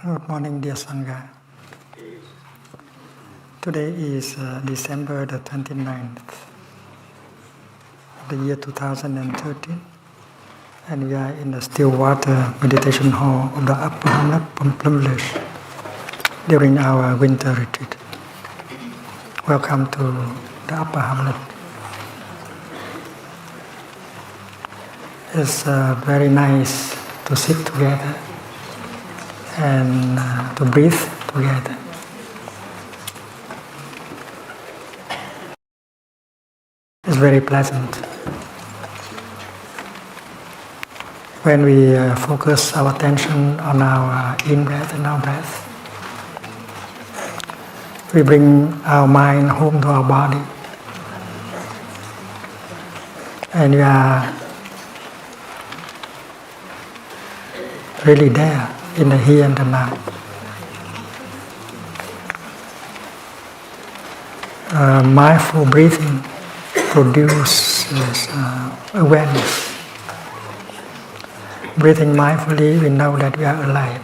Good morning, dear Sangha. Today is December the 29th of the year 2013, and we are in the Stillwater Meditation Hall of the Upper Hamlet, Plumlesh, during our winter retreat. Welcome to the Upper Hamlet. It's very nice to sit together and to breathe together. It's very pleasant. When we focus our attention on our in-breath and out-breath, we bring our mind home to our body, and we are really there in the here and the now. Mindful breathing produces awareness. Breathing mindfully, we know that we are alive.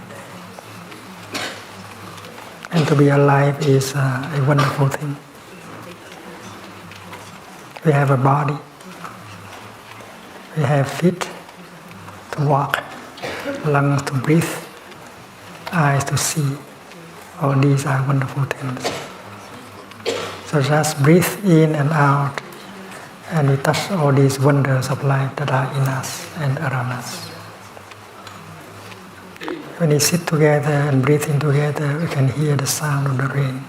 And to be alive is a wonderful thing. We have a body. We have feet to walk, lungs to breathe, eyes to see. All these are wonderful things. So just breathe in and out, and we touch all these wonders of life that are in us and around us. When we sit together and breathe in together, we can hear the sound of the rain.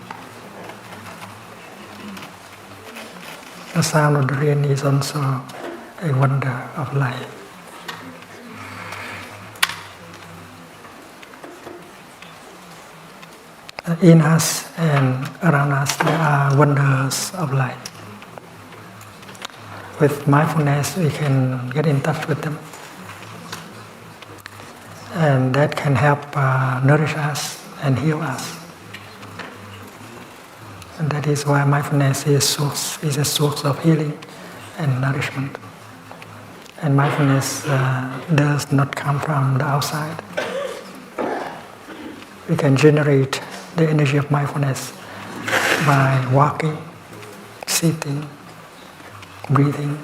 The sound of the rain is also a wonder of life. In us and around us, there are wonders of life. With mindfulness, we can get in touch with them. And that can help nourish us and heal us. And that is why mindfulness is a source of healing and nourishment. And mindfulness does not come from the outside. We can generate the energy of mindfulness by walking, sitting, breathing,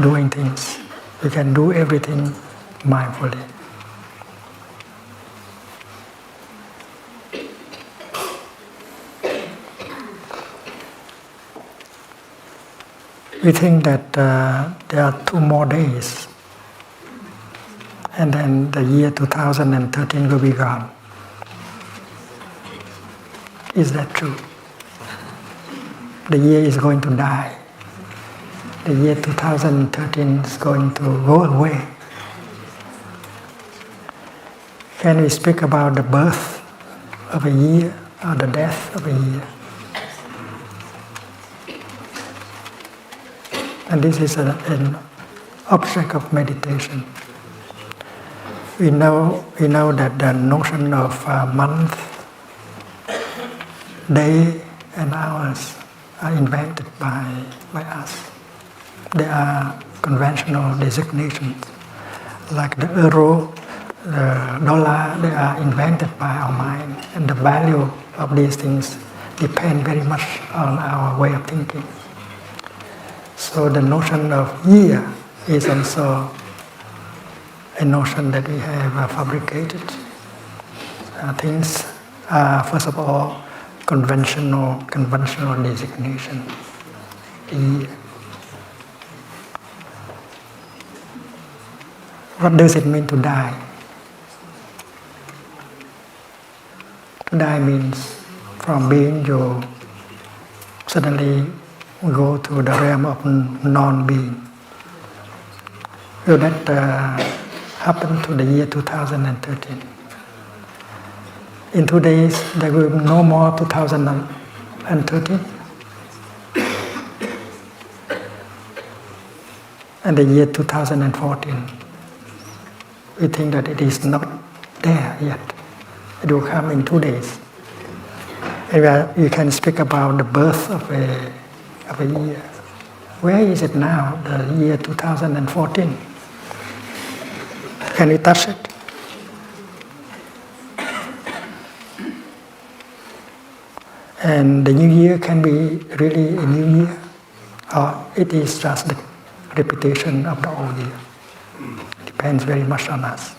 doing things. We can do everything mindfully. We think that there are 2 more days, and then the year 2013 will be gone. Is that true? The year is going to die. The year 2013 is going to go away. Can we speak about the birth of a year or the death of a year? And this is an object of meditation. We know that the notion of month, day and hours are invented by us. They are conventional designations. Like the euro, the dollar, they are invented by our mind. And the value of these things depend very much on our way of thinking. So the notion of year is also a notion that we have fabricated. things are, first of all, conventional designation. What does it mean to die? To die means from being you suddenly go to the realm of non-being. So that happened to the year 2013. In 2 days, there will be no more 2013. And the year 2014, we think that it is not there yet. It will come in 2 days. And you can speak about the birth of a year. Where is it now, the year 2014? Can you touch it? And the new year can be really a new year, or it is just the repetition of the old year. Depends very much on us.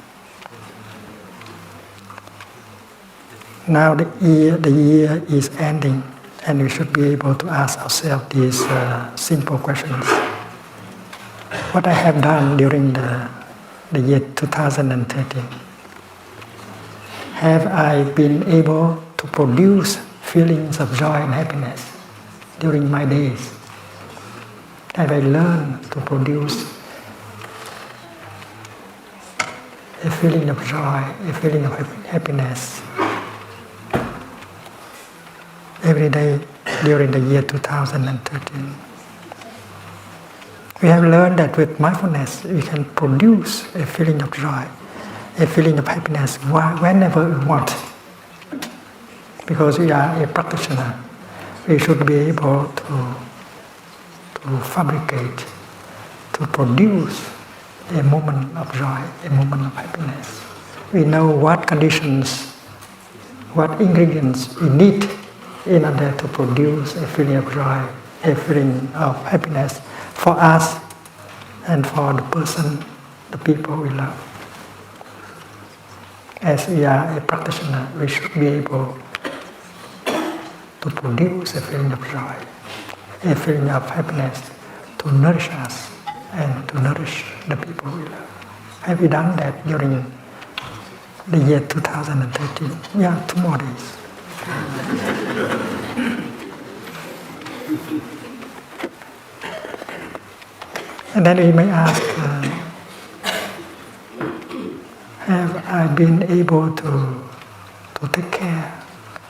Now the year is ending, and we should be able to ask ourselves these simple questions. What I have done during the year 2013? Have I been able to produce feelings of joy and happiness during my days? Have I learned to produce a feeling of joy, a feeling of happiness every day during the year 2013? We have learned that with mindfulness we can produce a feeling of joy, a feeling of happiness whenever we want. Because we are a practitioner, we should be able to fabricate, to produce a moment of joy, a moment of happiness. We know what conditions, what ingredients we need in order to produce a feeling of joy, a feeling of happiness for us and for the person, the people we love. As we are a practitioner, we should be able to produce a feeling of joy, a feeling of happiness, to nourish us and to nourish the people we love. Have we done that during the year 2013? Yeah, 2 more days. And then we may ask, have I been able to take care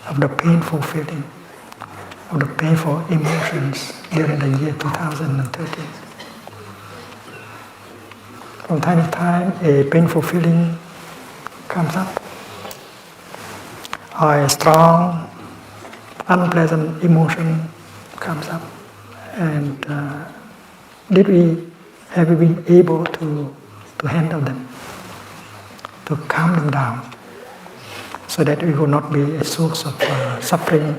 of the painful feeling, of the painful emotions during the year 2013? From time to time, a painful feeling comes up, or a strong, unpleasant emotion comes up, and have we been able to handle them, to calm them down, so that it will not be a source of suffering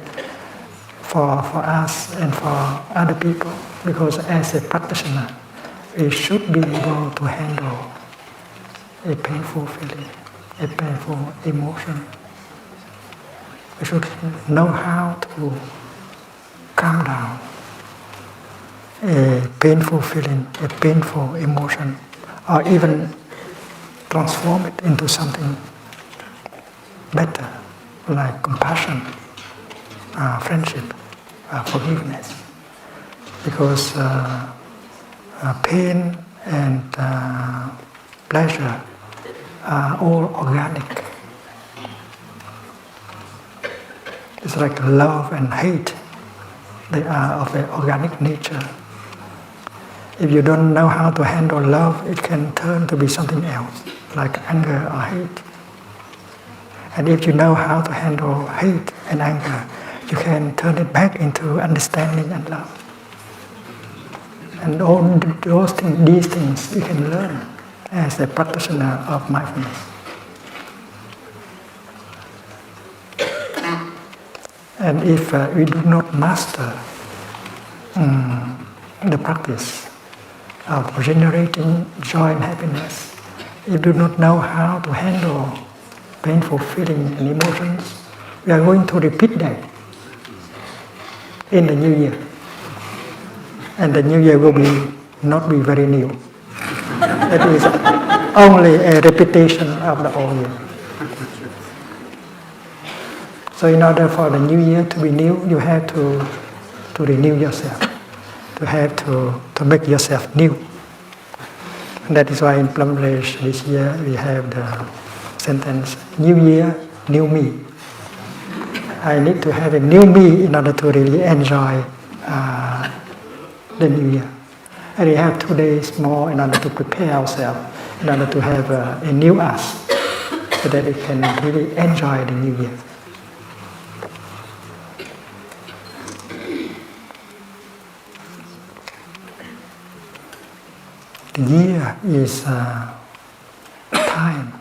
for us and for other people? Because as a practitioner, we should be able to handle a painful feeling, a painful emotion. We should know how to calm down a painful feeling, a painful emotion, or even transform it into something better, like compassion, friendship, forgiveness. Because pain and pleasure are all organic. It's like love and hate. They are of an organic nature. If you don't know how to handle love, it can turn to be something else, like anger or hate. And if you know how to handle hate and anger, you can turn it back into understanding and love. And all these things you can learn as a practitioner of mindfulness. And if we do not master the practice of generating joy and happiness, if we do not know how to handle painful feeling and emotions, we are going to repeat that in the new year. And the new year will not be very new. It is only a repetition of the old year. So in order for the new year to be new, you have to renew yourself. You have to make yourself new. And that is why in Plum Village this year we have the sentence, New Year, New Me. I need to have a new me in order to really enjoy the new year. And we have 2 days more in order to prepare ourselves, in order to have a new us, so that we can really enjoy the new year. The year is time.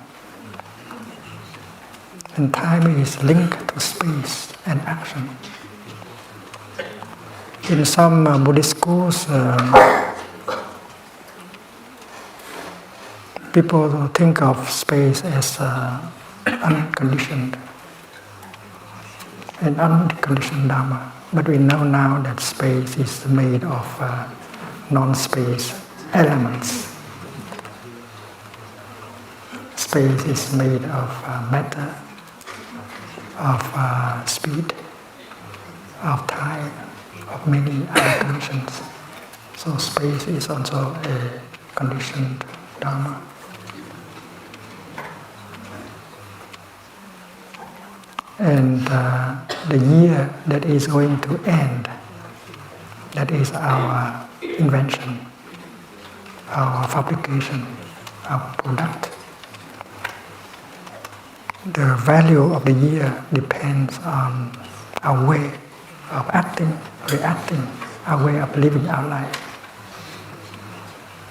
And time is linked to space and action. In some Buddhist schools, people think of space as unconditioned, an unconditioned Dharma. But we know now that space is made of non-space elements. Space is made of matter, of speed, of time, of many other conditions. So space is also a conditioned Dharma. And the year that is going to end, that is our invention, our fabrication, our product. The value of the year depends on our way of acting, reacting, our way of living our life.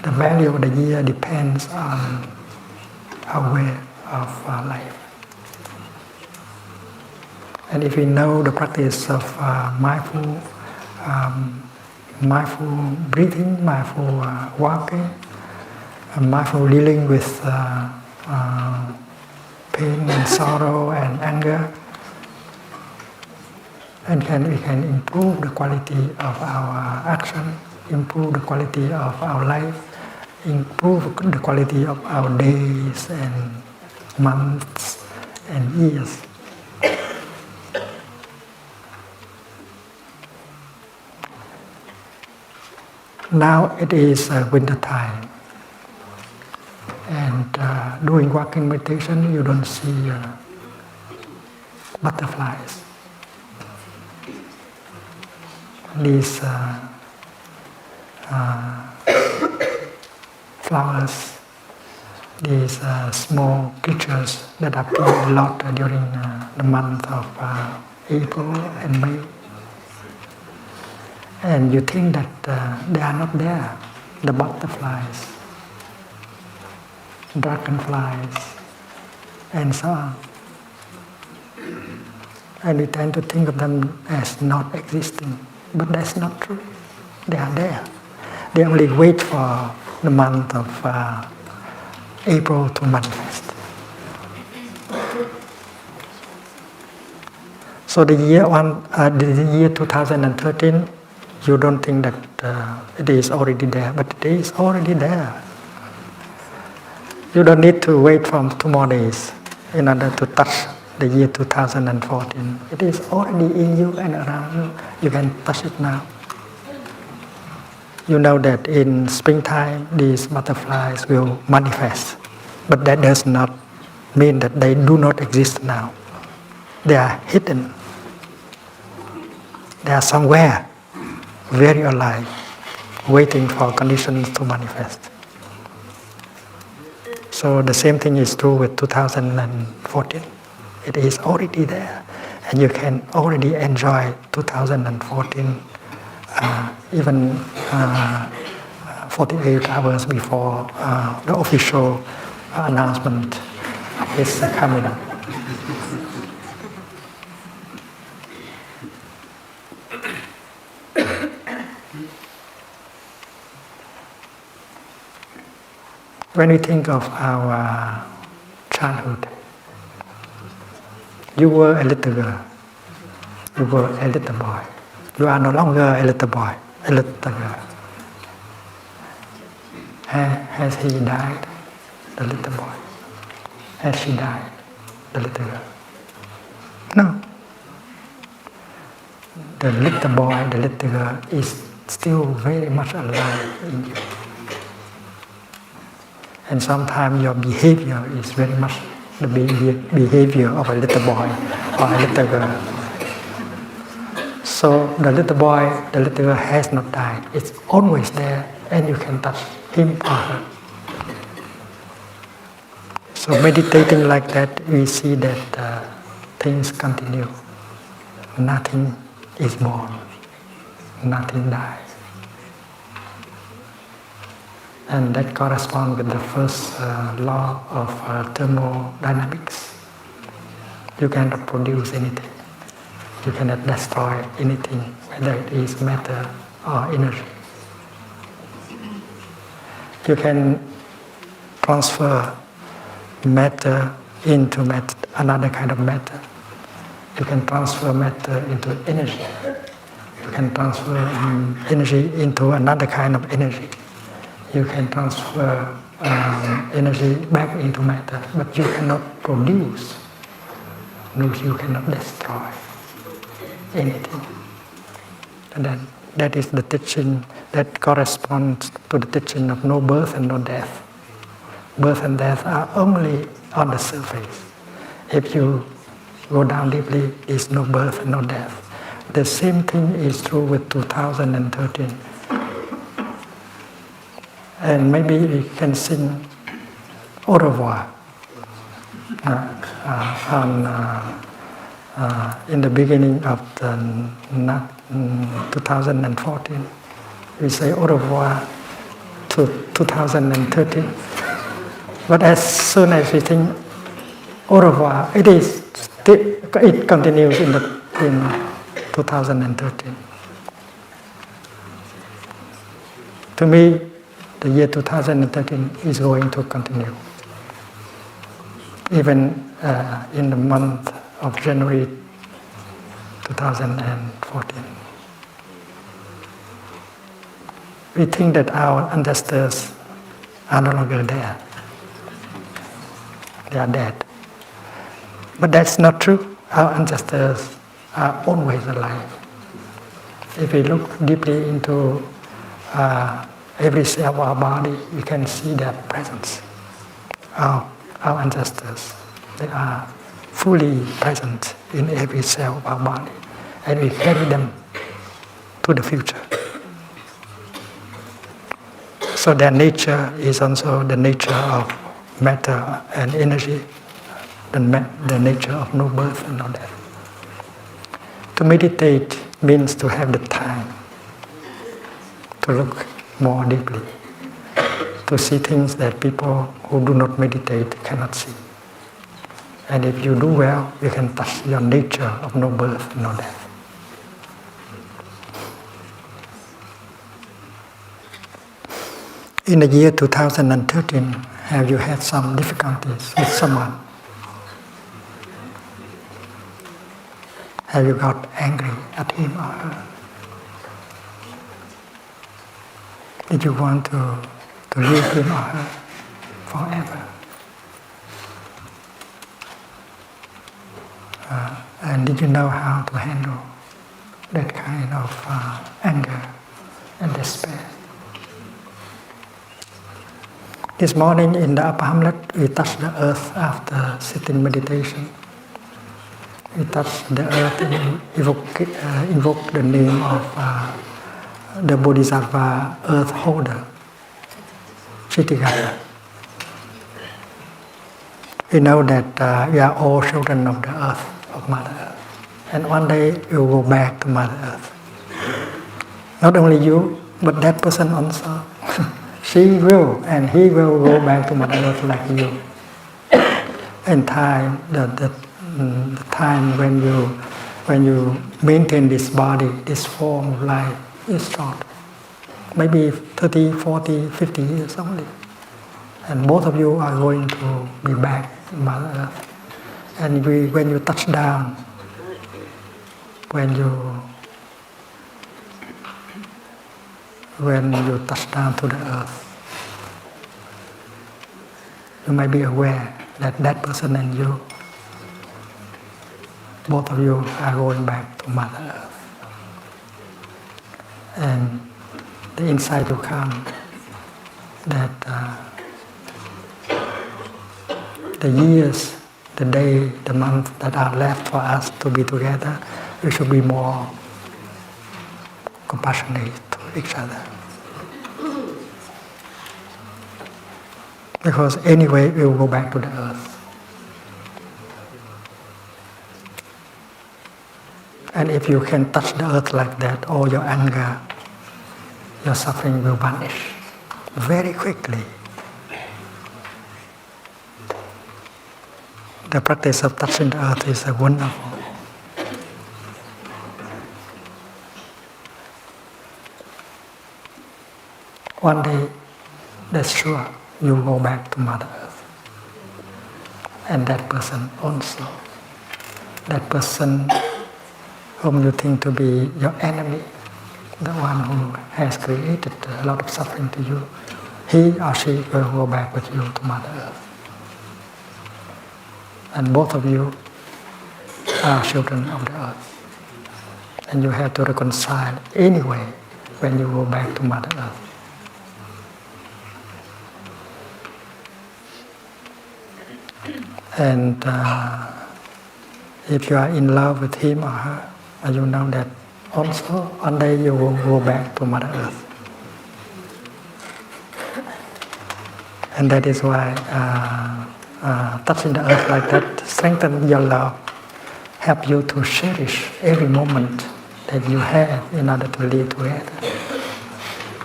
The value of the year depends on our way of life. And if we know the practice of mindful breathing, mindful walking, mindful dealing with pain and sorrow and anger, and we can improve the quality of our action, improve the quality of our life, improve the quality of our days and months and years. Now it is winter time, and during walking meditation you don't see butterflies. These flowers, these small creatures that appear a lot during the month of April and May. And you think that they are not there, the butterflies, dragonflies, and so on. And we tend to think of them as not existing, but that's not true. They are there. They only wait for the month of April to manifest. So the year 2013, you don't think that it is already there, but it is already there. You don't need to wait for 2 more days in order to touch the year 2014. It is already in you and around you. You can touch it now. You know that in springtime these butterflies will manifest, but that does not mean that they do not exist now. They are hidden. They are somewhere, very alive, waiting for conditions to manifest. So the same thing is true with 2014. It is already there, and you can already enjoy 2014 even 48 hours before the official announcement is coming up. When we think of our childhood, You were a little girl. You were a little boy. You are no longer a little boy, a little girl. Has he died, the little boy? Has she died, the little girl? No. The little boy, the little girl is still very much alive in you. And sometimes your behavior is very much the behavior of a little boy or a little girl. So the little boy, the little girl has not died. It's always there and you can touch him or her. So meditating like that, we see that things continue. Nothing is born. Nothing dies. And that corresponds with the first law of thermodynamics. You cannot produce anything. You cannot destroy anything, whether it is matter or energy. You can transfer matter into another kind of matter. You can transfer matter into energy. You can transfer energy into another kind of energy. You can transfer energy back into matter, but you cannot produce. No, you cannot destroy anything. And then that is the teaching that corresponds to the teaching of no birth and no death. Birth and death are only on the surface. If you go down deeply, there is no birth and no death. The same thing is true with 2013. And maybe we can sing au revoir in the beginning of the 2014. We say au revoir to 2013. But as soon as we think au revoir, it continues in 2013. To me, the year 2013 is going to continue. Even in the month of January 2014. We think that our ancestors are no longer there. They are dead. But that's not true. Our ancestors are always alive. If we look deeply into every cell of our body, we can see their presence. Our ancestors, they are fully present in every cell of our body, and we carry them to the future. So their nature is also the nature of matter and energy, the nature of no birth and no death. To meditate means to have the time to look more deeply, to see things that people who do not meditate cannot see. And if you do well, you can touch your nature of no birth, no death. In the year 2013, have you had some difficulties with someone? Have you got angry at him or her? Did you want to leave him or her forever? And did you know how to handle that kind of anger and despair? This morning in the upper hamlet, we touched the earth after sitting meditation. We touched the earth and invoke the name of the Bodhisattva earth holder, Chitigata. We know that we are all children of the earth, of Mother Earth. And one day we will go back to Mother Earth. Not only you, but that person also. She will and he will go back to Mother Earth like you. And time, the time when you maintain this body, this form of life is short. Maybe 30, 40, 50 years only. And both of you are going to be back in Mother Earth. And when you touch down, when you touch down to the earth, you might be aware that that person and you, both of you are going back to Mother Earth. And the insight will come that the years, the day, the month that are left for us to be together, we should be more compassionate to each other. Because anyway, we will go back to the earth. And if you can touch the earth like that, all your anger, your suffering will vanish very quickly. The practice of touching the earth is wonderful. One day, that's sure, you go back to Mother Earth. And that person also. That person whom you think to be your enemy, the one who has created a lot of suffering to you, he or she will go back with you to Mother Earth. And both of you are children of the earth. And you have to reconcile anyway when you go back to Mother Earth. And if you are in love with him or her, and you know that also one day you will go back to Mother Earth. And that is why touching the earth like that strengthens your love, help you to cherish every moment that you have in order to live together.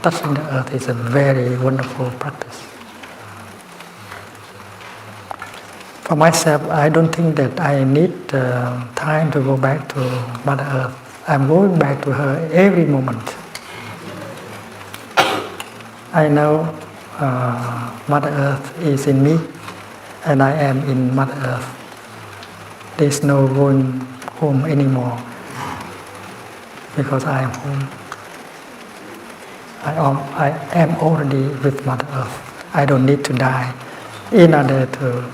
Touching the earth is a very wonderful practice. For myself, I don't think that I need time to go back to Mother Earth. I'm going back to her every moment. I know Mother Earth is in me, and I am in Mother Earth. There's no going home anymore because I am home. I am already with Mother Earth. I don't need to die in order to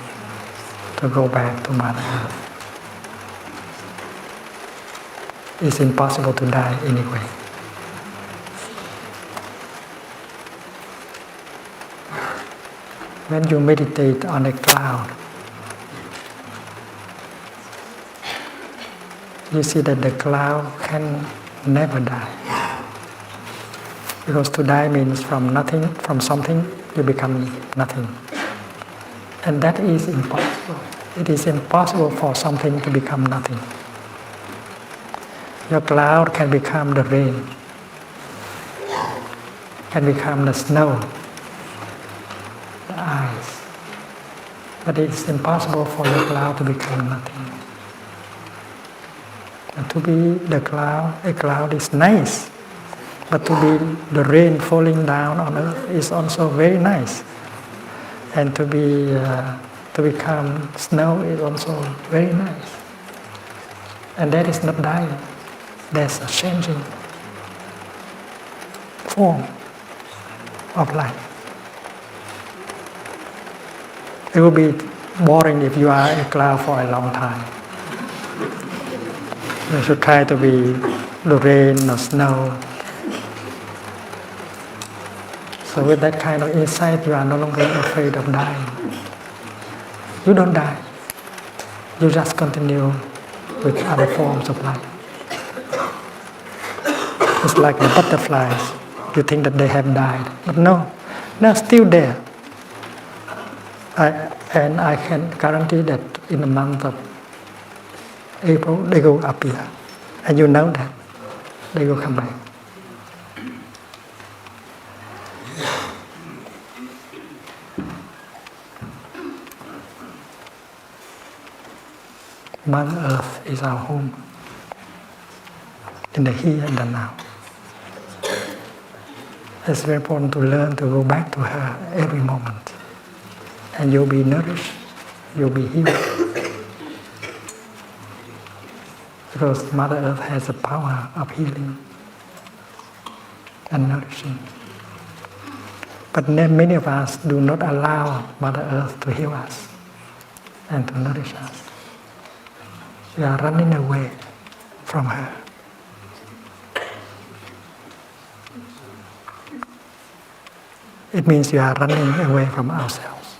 go back to Mother Earth. It's impossible to die anyway. When you meditate on a cloud, you see that the cloud can never die. Because to die means from nothing, from something, you become nothing. And that is impossible. It is impossible for something to become nothing. Your cloud can become the rain, can become the snow, the ice. But it is impossible for your cloud to become nothing. And to be the cloud, a cloud is nice. But to be the rain falling down on earth is also very nice. And to become snow is also very nice. And that is not dying. That's a changing form of life. It will be boring if you are a cloud for a long time. You should try to be the rain or snow. So with that kind of insight, you are no longer afraid of dying. You don't die. You just continue with other forms of life. It's like the butterflies. You think that they have died. But no, they're still there. And I can guarantee that in the month of April, they will appear. And you know that. They will come back. Mother Earth is our home, in the here and the now. It's very important to learn to go back to her every moment. And you'll be nourished, you'll be healed. because Mother Earth has the power of healing and nourishing. But many of us do not allow Mother Earth to heal us and to nourish us. We are running away from her. It means you are running away from ourselves.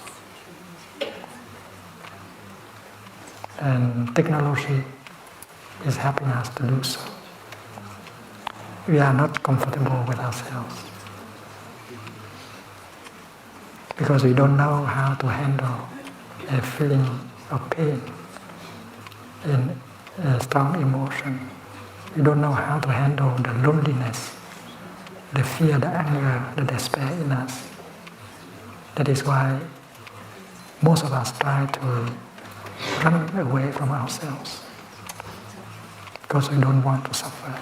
And technology is helping us to do so. We are not comfortable with ourselves because we don't know how to handle a feeling of pain and a strong emotion. We don't know how to handle the loneliness, the fear, the anger, the despair in us. That is why most of us try to run away from ourselves because we don't want to suffer.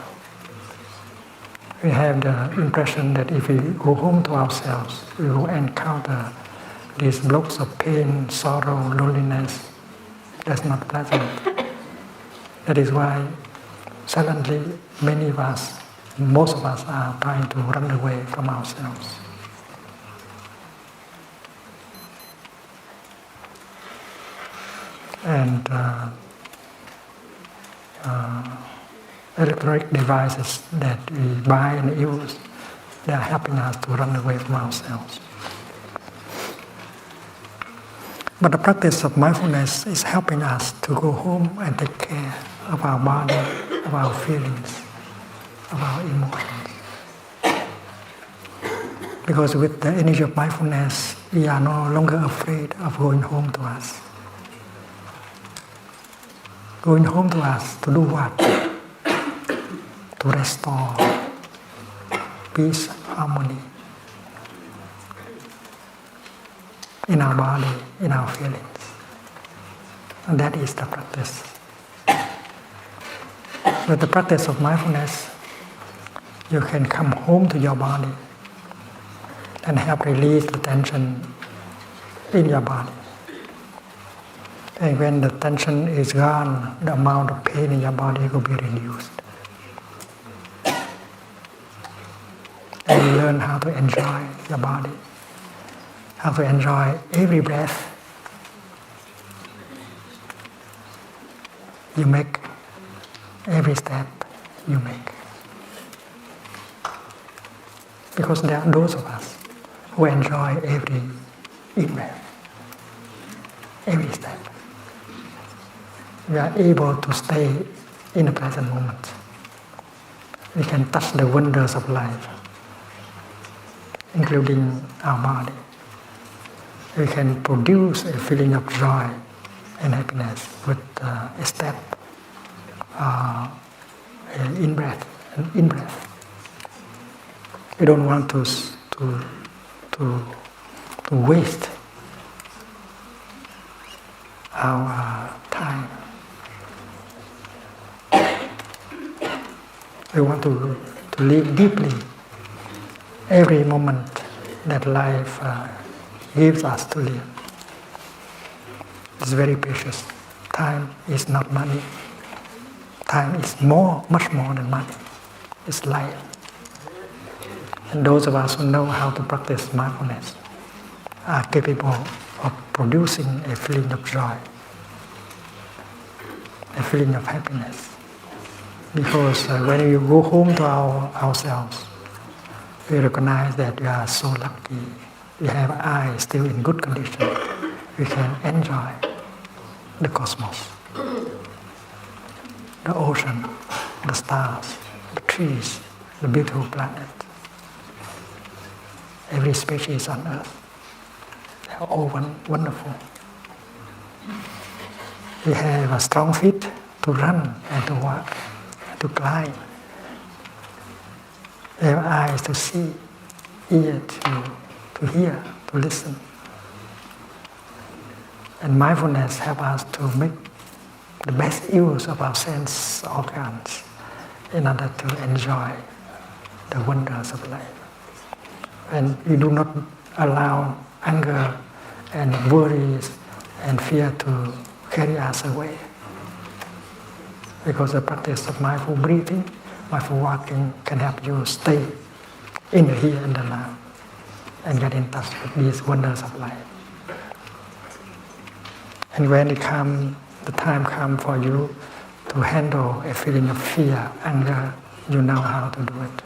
We have the impression that if we go home to ourselves, we will encounter these blocks of pain, sorrow, loneliness. That's not pleasant. That is why suddenly many of us, most of us are trying to run away from ourselves. And electronic devices that we buy and use, they are helping us to run away from ourselves. But the practice of mindfulness is helping us to go home and take care of our body, of our feelings, of our emotions. Because with the energy of mindfulness, we are no longer afraid of going home to us. Going home to us to do what? To restore peace, harmony in our body, in our feelings. And that is the practice. With the practice of mindfulness, you can come home to your body and help release the tension in your body. And when the tension is gone, the amount of pain in your body will be reduced. And you learn how to enjoy your body, how to enjoy every breath you make, every step you make. Because there are those of us who enjoy every in-breath, every step. We are able to stay in the present moment. We can touch the wonders of life, including our body. We can produce a feeling of joy and happiness with a step, in-breath, and in-breath. We don't want to waste our time. We want to live deeply every moment that life gives us to live. It's very precious. Time is not money. Time is much more than money. It's life. And those of us who know how to practice mindfulness are capable of producing a feeling of joy, a feeling of happiness. Because when you go home to ourselves, we recognize that we are so lucky. We have eyes still in good condition. We can enjoy the cosmos, the ocean, the stars, the trees, the beautiful planet. Every species on earth, they are all wonderful. We have a strong feet to run and to walk, and to climb. We have eyes to see, ear to hear, to listen. And mindfulness helps us to make the best use of our sense organs in order to enjoy the wonders of life. And we do not allow anger and worries and fear to carry us away. Because the practice of mindful breathing, mindful walking can help you stay in the here and the now and get in touch with these wonders of life. And when the time comes for you to handle a feeling of fear, anger, you know how to do it.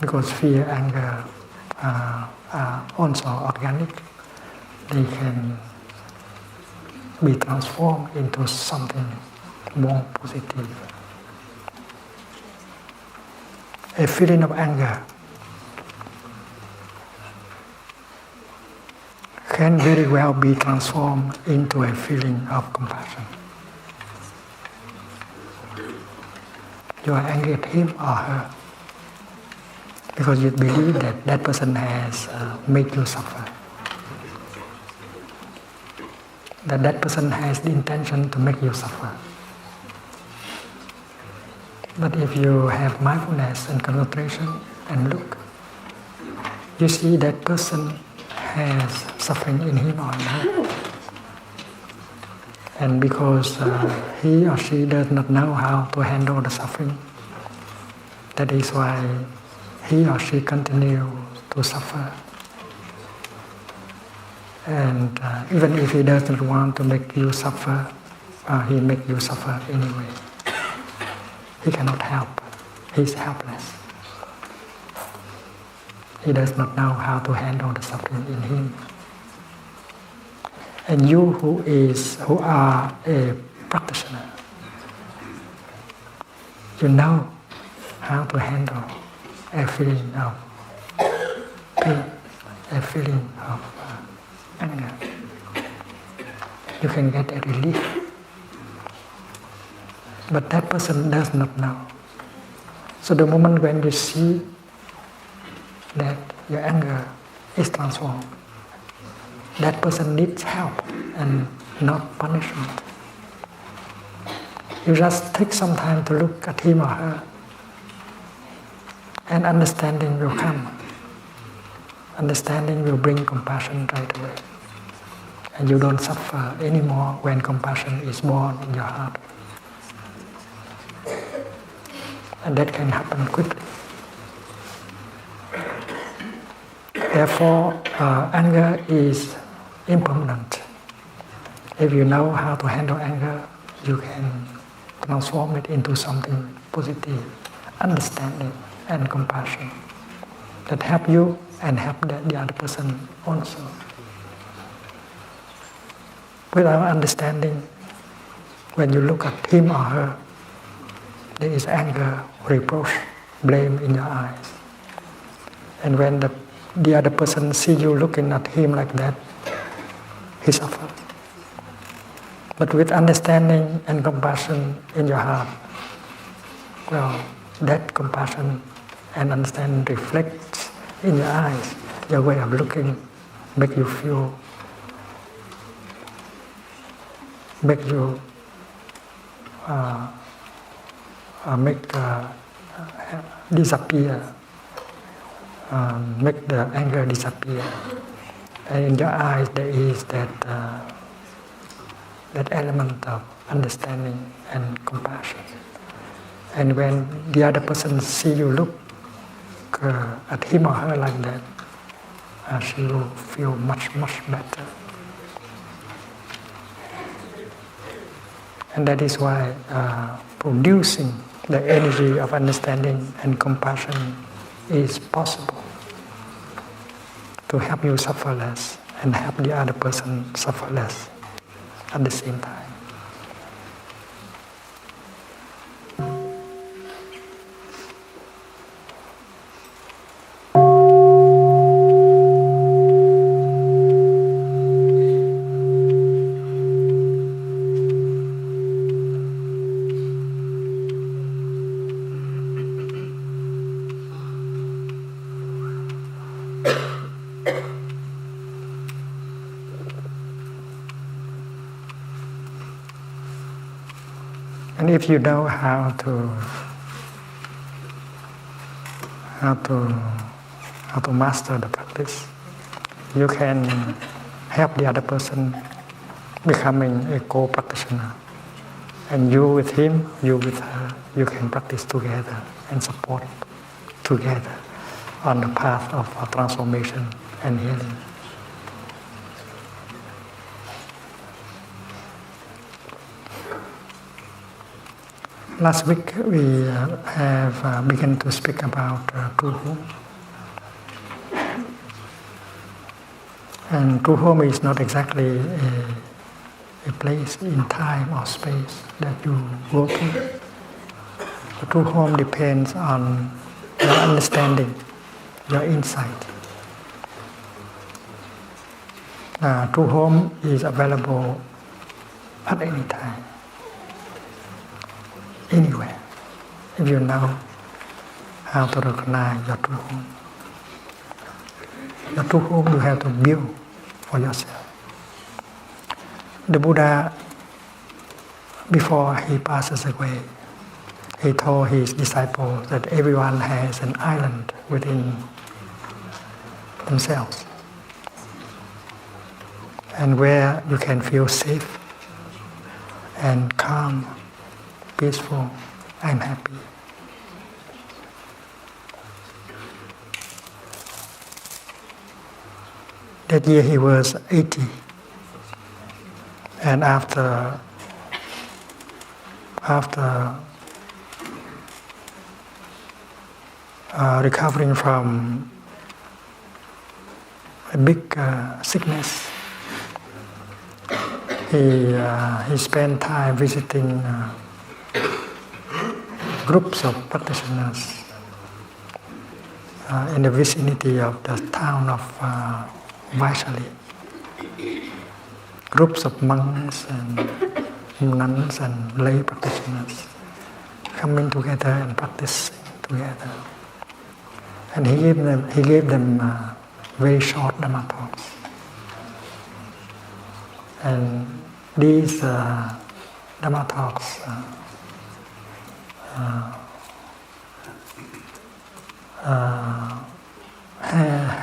Because fear, anger are also organic. They can be transformed into something more positive. A feeling of anger can very well be transformed into a feeling of compassion. You are angry at him or her because you believe that that person has made you suffer. That person has the intention to make you suffer. But if you have mindfulness and concentration and look, you see that person has suffering in him or her. And because he or she does not know how to handle the suffering, that is why he or she continues to suffer. And even if he doesn't want to make you suffer, he makes you suffer anyway. He cannot help. He's helpless. He does not know how to handle the suffering in him. And you who are a practitioner, you know how to handle a feeling of pain, a feeling of anger. You can get a relief. But that person does not know. So the moment when you see that your anger is transformed, that person needs help and not punishment. You just take some time to look at him or her, and understanding will come. Understanding will bring compassion right away. And you don't suffer anymore when compassion is born in your heart. And that can happen quickly. Therefore, anger is impermanent. If you know how to handle anger, you can transform it into something positive, understanding and compassion that help you and help the other person also. Without understanding, when you look at him or her, there is anger, reproach, blame in your eyes. And when the other person sees you looking at him like that, he suffers. But with understanding and compassion in your heart, well, that compassion and understanding reflects in your eyes. Your way of looking make you feel, disappear, make the anger disappear. And in your eyes there is that element of understanding and compassion. And when the other person see you look at him or her like that, she will feel much, much better. And that is why producing the energy of understanding and compassion is possible to help you suffer less and help the other person suffer less at the same time. And if you know how to master the practice, you can help the other person becoming a co-practitioner. And you with him, you with her, you can practice together and support together on the path of transformation and healing. Last week we have begun to speak about true home. And true home is not exactly a place in time or space that you go to. The true home depends on your understanding, your insight. True home is available at any time, anywhere, if you know how to recognize your true home. Your true home you have to build for yourself. The Buddha, before he passes away, he told his disciples that everyone has an island within themselves, and where you can feel safe and calm, peaceful and happy. That year he was 80, and after recovering from a big sickness, he spent time visiting groups of practitioners in the vicinity of the town of Vaishali. Groups of monks and nuns and lay practitioners coming together and practicing together. And he gave them very short Dharma talks. And these Dharma talks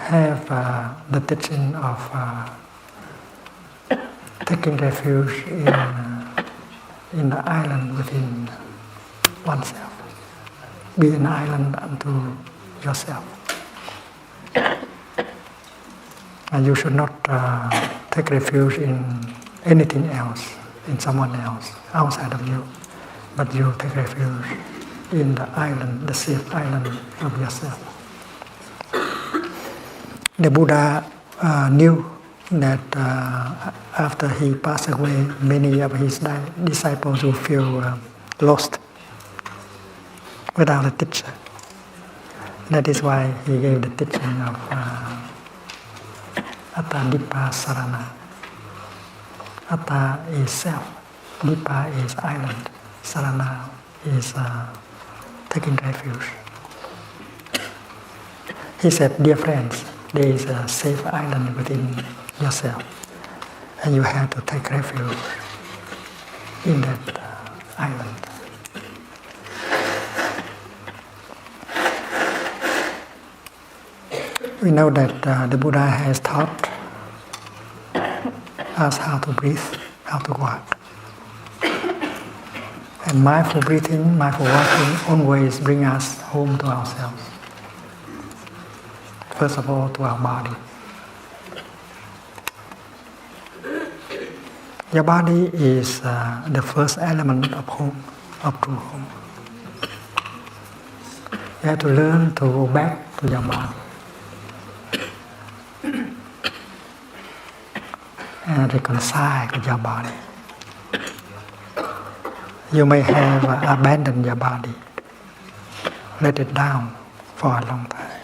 have the teaching of taking refuge in the island within oneself. Be an island unto yourself. And you should not take refuge in anything else, in someone else, outside of you. But you take refuge in the island, the safe island of yourself. The Buddha knew that after he passed away, many of his disciples will feel lost without a teacher. That is why he gave the teaching of Atta Dipa Sarana. Atta is self, Dipa is island, Sarana is taking refuge. He said, dear friends, there is a safe island within yourself, and you have to take refuge in that island. We know that the Buddha has taught us how to breathe, how to walk. And mindful breathing, mindful walking always bring us home to ourselves. First of all, to our body. Your body is the first element of home, of true home. You have to learn to go back to your body and reconcile with your body. You may have abandoned your body, let it down for a long time.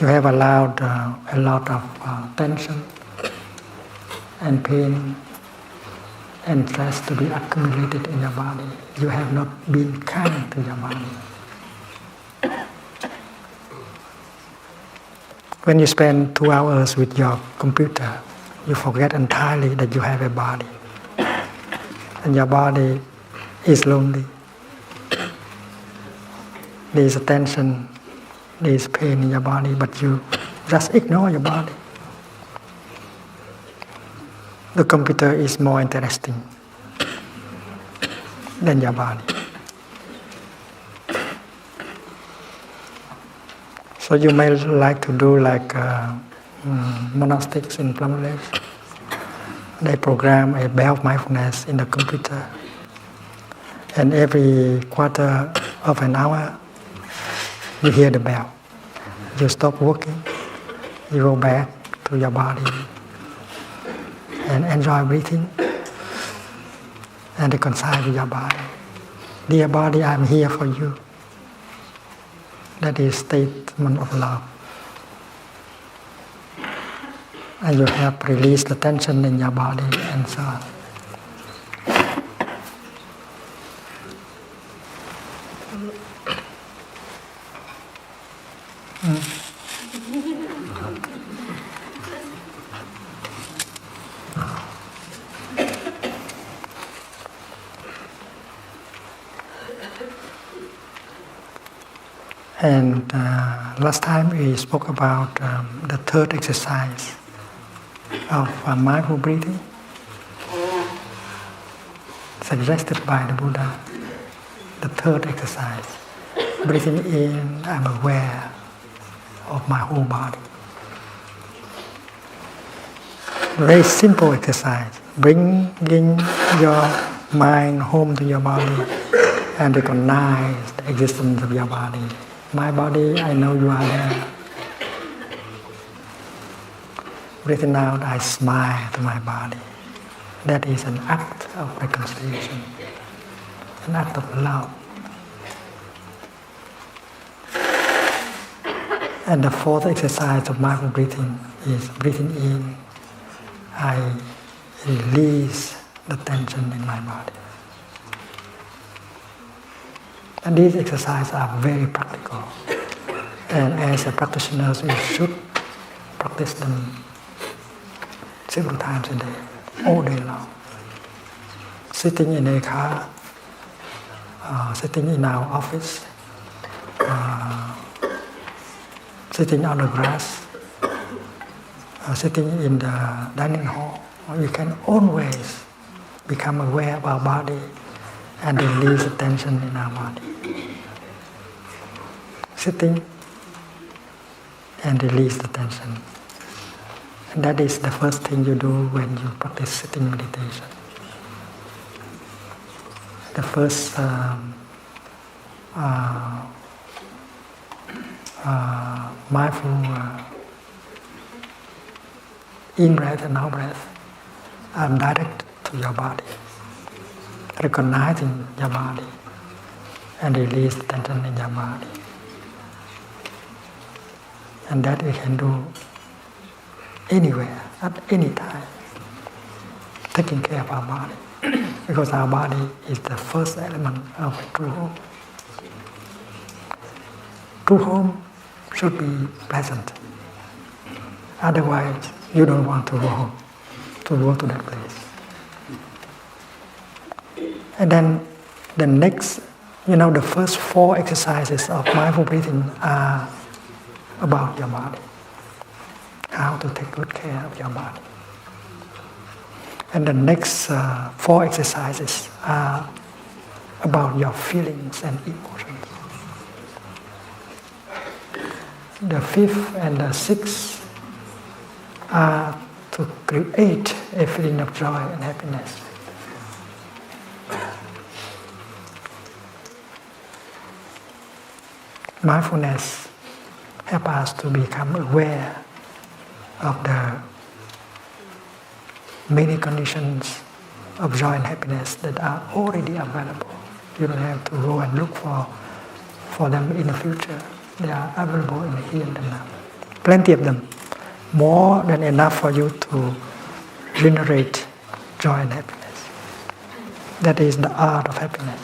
You have allowed a lot of tension and pain and stress to be accumulated in your body. You have not been kind to your body. When you spend 2 hours with your computer, you forget entirely that you have a body. And your body is lonely. There is tension, there is pain in your body, but you just ignore your body. The computer is more interesting. than your body. So you may like to do like monastics in Bangladesh. They program a bell of mindfulness in the computer, and every quarter of an hour you hear the bell. You stop working, you go back to your body and enjoy breathing and reconcile with your body. Dear body, I'm here for you. That is statement of love. And you help release the tension in your body and so on. And last time we spoke about the third exercise of mindful breathing, suggested by the Buddha. The third exercise, breathing in, I'm aware of my whole body. Very simple exercise, bringing your mind home to your body and recognize the existence of your body. My body, I know you are there. Breathing out, I smile to my body. That is an act of reconciliation, an act of love. And the fourth exercise of mindful breathing is breathing in, I release the tension in my body. And these exercises are very practical. And as a practitioner, we should practice them several times a day, all day long. Sitting in a car, sitting in our office, sitting on the grass, sitting in the dining hall. We can always become aware of our body and release the tension in our body. Sitting and release the tension. And that is the first thing you do when you practice sitting meditation. The first mindful in-breath and out-breath are direct to your body. Recognizing your body and release the tension in your body. And that we can do anywhere, at any time, taking care of our body. Because our body is the first element of a true home. True home should be pleasant. Otherwise, you don't want to go home, to go to that place. And then the next, the first 4 exercises of mindful breathing are about your body. How to take good care of your body. And the next 4 exercises are about your feelings and emotions. The 5th and the 6th are to create a feeling of joy and happiness. Mindfulness helps us to become aware of the many conditions of joy and happiness that are already available. You don't have to go and look for them in the future. They are available in the here and now. Plenty of them. More than enough for you to generate joy and happiness. That is the art of happiness.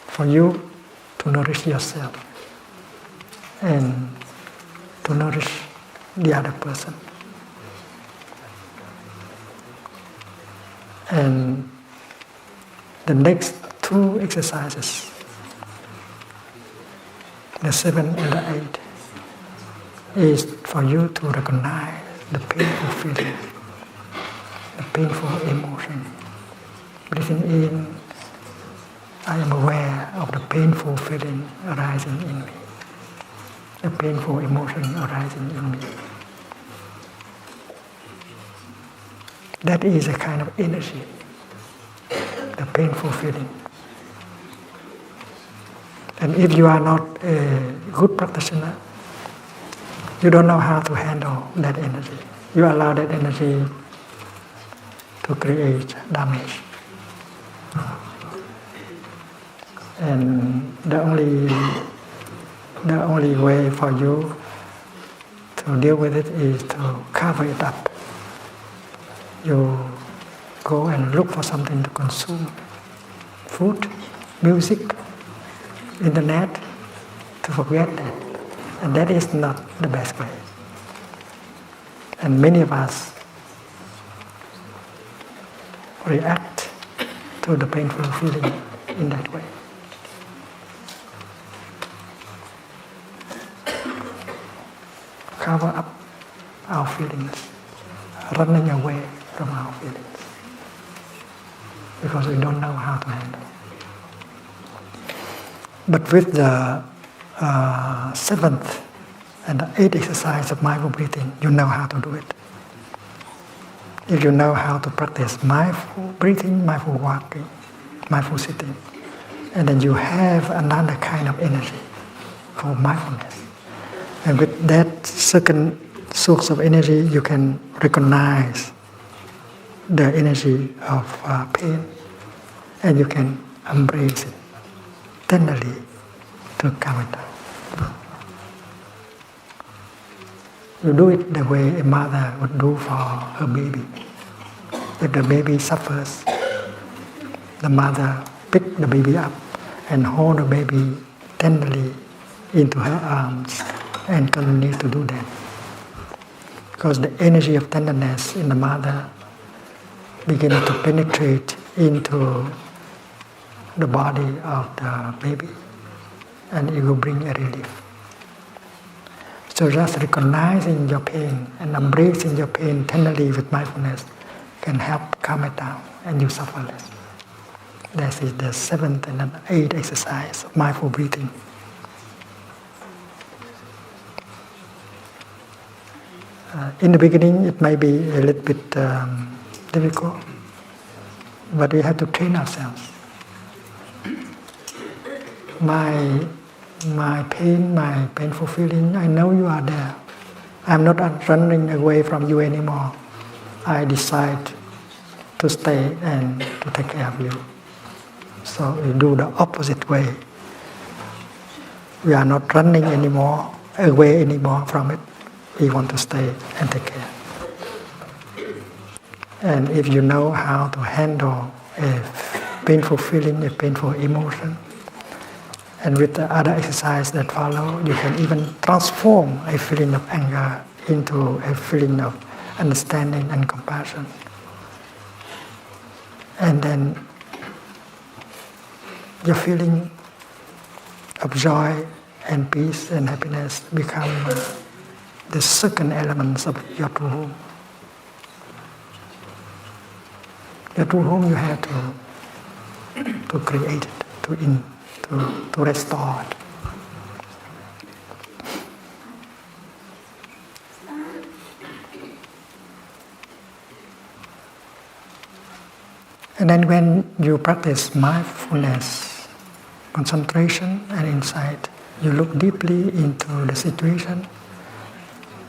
For you to nourish yourself and to nourish the other person. And the next 2 exercises, the 7th and the is for you to recognize the painful feeling, the painful emotion. Breathing in, I am aware of the painful feeling arising in me, the painful emotion arising in me. That is a kind of energy, the painful feeling. And if you are not a good practitioner, you don't know how to handle that energy. You allow that energy to create damage. And the only way for you to deal with it is to cover it up. You go and look for something to consume, food, music, internet, to forget that. And that is not the best way. And many of us react to the painful feeling in that way. Cover up our feelings, running away from our feelings, because we don't know how to handle. But with the 7th and the 8th exercise of mindful breathing, you know how to do it. If you know how to practice mindful breathing, mindful walking, mindful sitting, and then you have another kind of energy called mindfulness. And with that second source of energy, you can recognize the energy of pain, and you can embrace it tenderly to calm it down. You do it the way a mother would do for her baby. If the baby suffers, the mother picks the baby up and hold the baby tenderly into her arms and continue to do that. Because the energy of tenderness in the mother begins to penetrate into the body of the baby, and it will bring a relief. So just recognizing your pain and embracing your pain tenderly with mindfulness can help calm it down and you suffer less. That is the 7th and the 8th exercise of mindful breathing. In the beginning, it may be a little bit difficult, but we have to train ourselves. My pain, my painful feeling, I know you are there. I'm not running away from you anymore. I decide to stay and to take care of you. So we do the opposite way. We are not running away anymore from it. We want to stay and take care. And if you know how to handle a painful feeling, a painful emotion, and with the other exercise that follow, you can even transform a feeling of anger into a feeling of understanding and compassion. And then your feeling of joy and peace and happiness become the second elements of your true home. Your true home you have to create it, to restore it. And then when you practice mindfulness, concentration and insight, you look deeply into the situation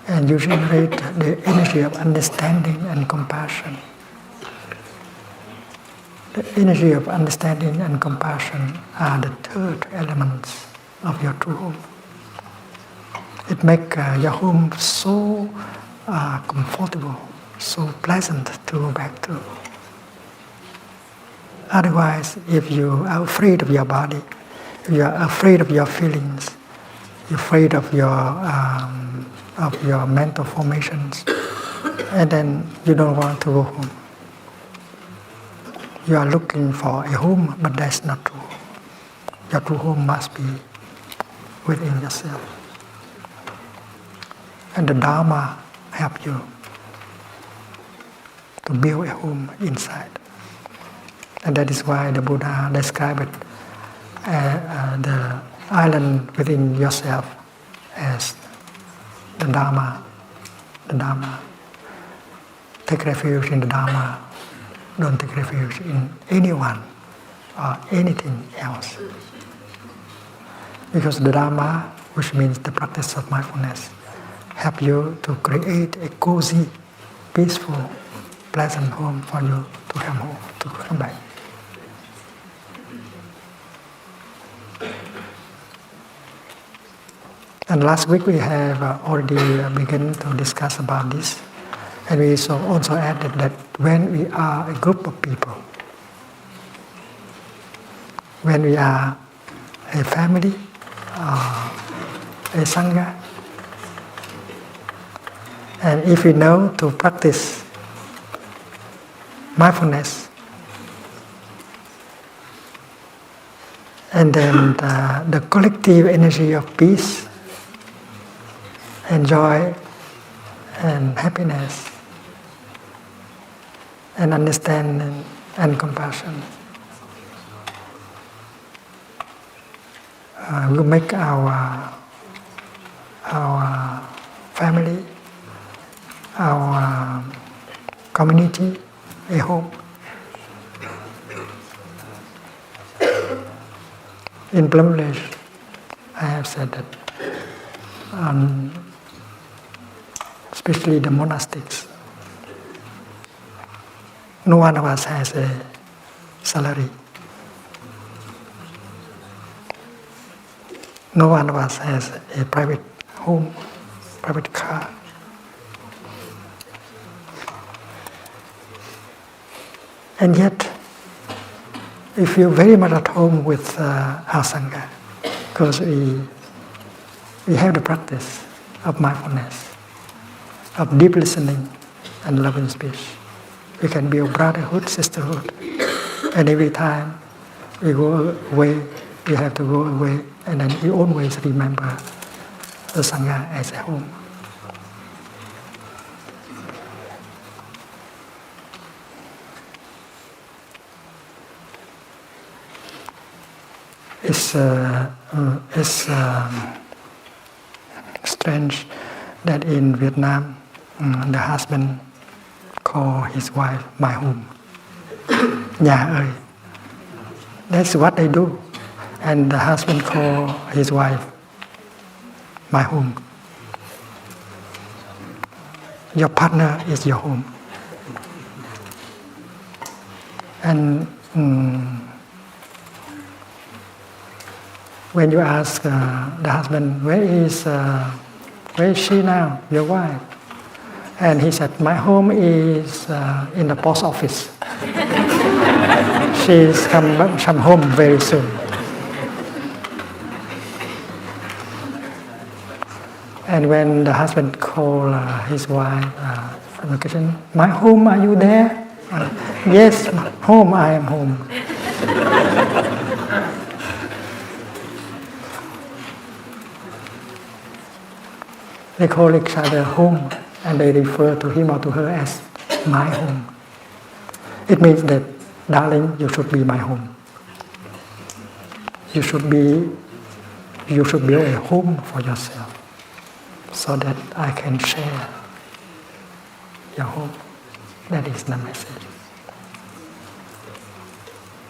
and you generate the energy of understanding and compassion. The energy of understanding and compassion are the third elements of your true home. It makes your home so comfortable, so pleasant to go back to. Otherwise, if you are afraid of your body, if you are afraid of your feelings, you're afraid of your mental formations, and then you don't want to go home. You are looking for a home, but that's not true. Your true home must be within yourself. and the Dharma help you to build a home inside. And that is why the Buddha described it, the island within yourself as the Dharma. The Dharma. Take refuge in the Dharma. Don't take refuge in anyone or anything else. Because the Dharma, which means the practice of mindfulness, help you to create a cozy, peaceful, pleasant home for you to come home, to come back. And last week we have already begun to discuss about this. And we also added that when we are a group of people, when we are a family, a Sangha, and if we know to practice mindfulness, and then the collective energy of peace and joy and happiness and understanding and compassion will make our family, our community a home. In Plum Village, I have said that, especially the monastics, no one of us has a salary. No one of us has a private home, private car. And yet, we feel very much at home with our Sangha, because we have the practice of mindfulness, of deep listening and loving speech. We can build brotherhood, sisterhood, and every time we go away, we have to go away, and then we always remember the Sangha as a home. It's strange that in Vietnam, the husband call his wife my home. Nhà ơi. That's what they do. And the husband call his wife my home. Your partner is your home. And when you ask the husband, where is she now, your wife? And he said, my home is in the post office. She's come home very soon. And when the husband called his wife from the kitchen, my home, are you there? Yes, home, I am home. They call each other home, and they refer to him or to her as my home. It means that, darling, you should be my home. You should build a home for yourself, so that I can share your home. That is the message.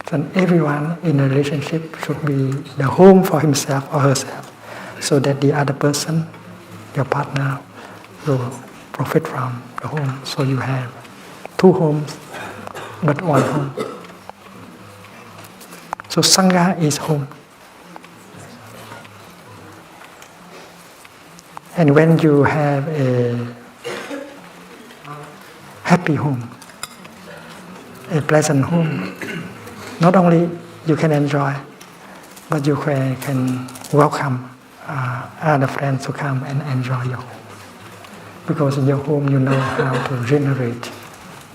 So everyone in a relationship should be the home for himself or herself, so that the other person, your partner, will profit from the home. So you have two homes, but one home. So Sangha is home. And when you have a happy home, a pleasant home, not only you can enjoy, but you can welcome other friends to come and enjoy your home. Because in your home you know how to generate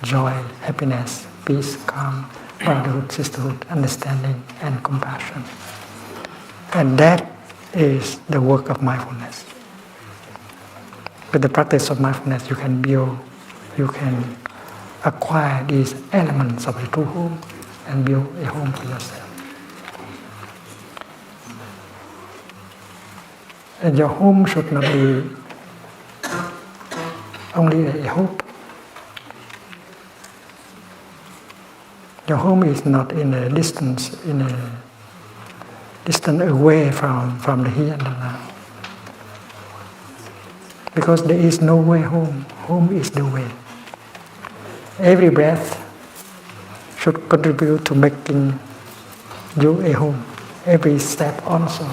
joy, happiness, peace, calm, brotherhood, sisterhood, understanding, and compassion. And that is the work of mindfulness. With the practice of mindfulness, you can acquire these elements of the true home and build a home for yourself. And your home should not be only a hope. Your home is not in a distance away from the here and the now. Because there is no way home. Home is the way. Every breath should contribute to making you a home. Every step also.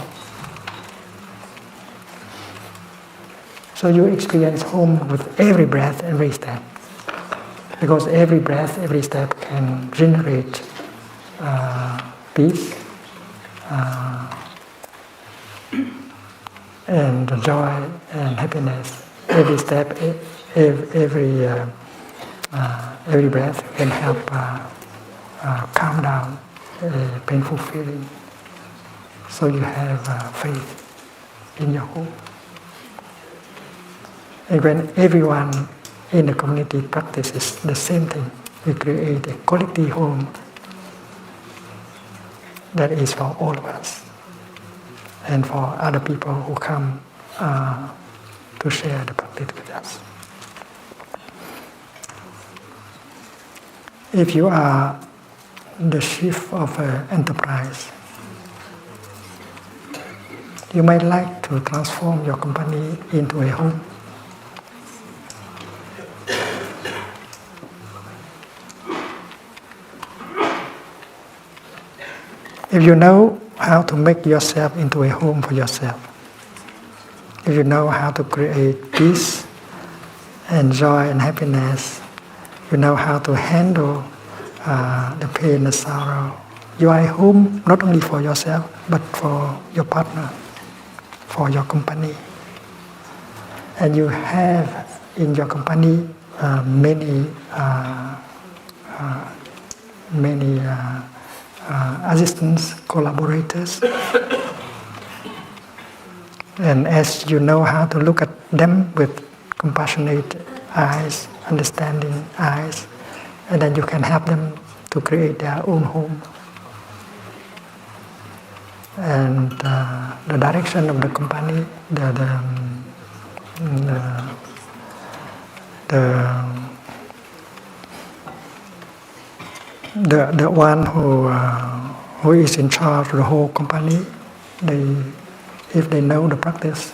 So you experience home with every breath, every step. Because every breath, every step can generate peace and joy and happiness. Every step, every breath can help calm down a painful feeling. So you have faith in your home. And when everyone in the community practices the same thing, we create a quality home that is for all of us and for other people who come to share the practice with us. If you are the chief of an enterprise, you might like to transform your company into a home. If you know how to make yourself into a home for yourself, if you know how to create peace and joy and happiness, you know how to handle the pain, the sorrow, you are a home not only for yourself, but for your partner, for your company. And you have in your company many assistants, collaborators. And as you know how to look at them with compassionate eyes, understanding eyes, and then you can help them to create their own home. And the direction of the company, the one who is in charge of the whole company, if they know the practice,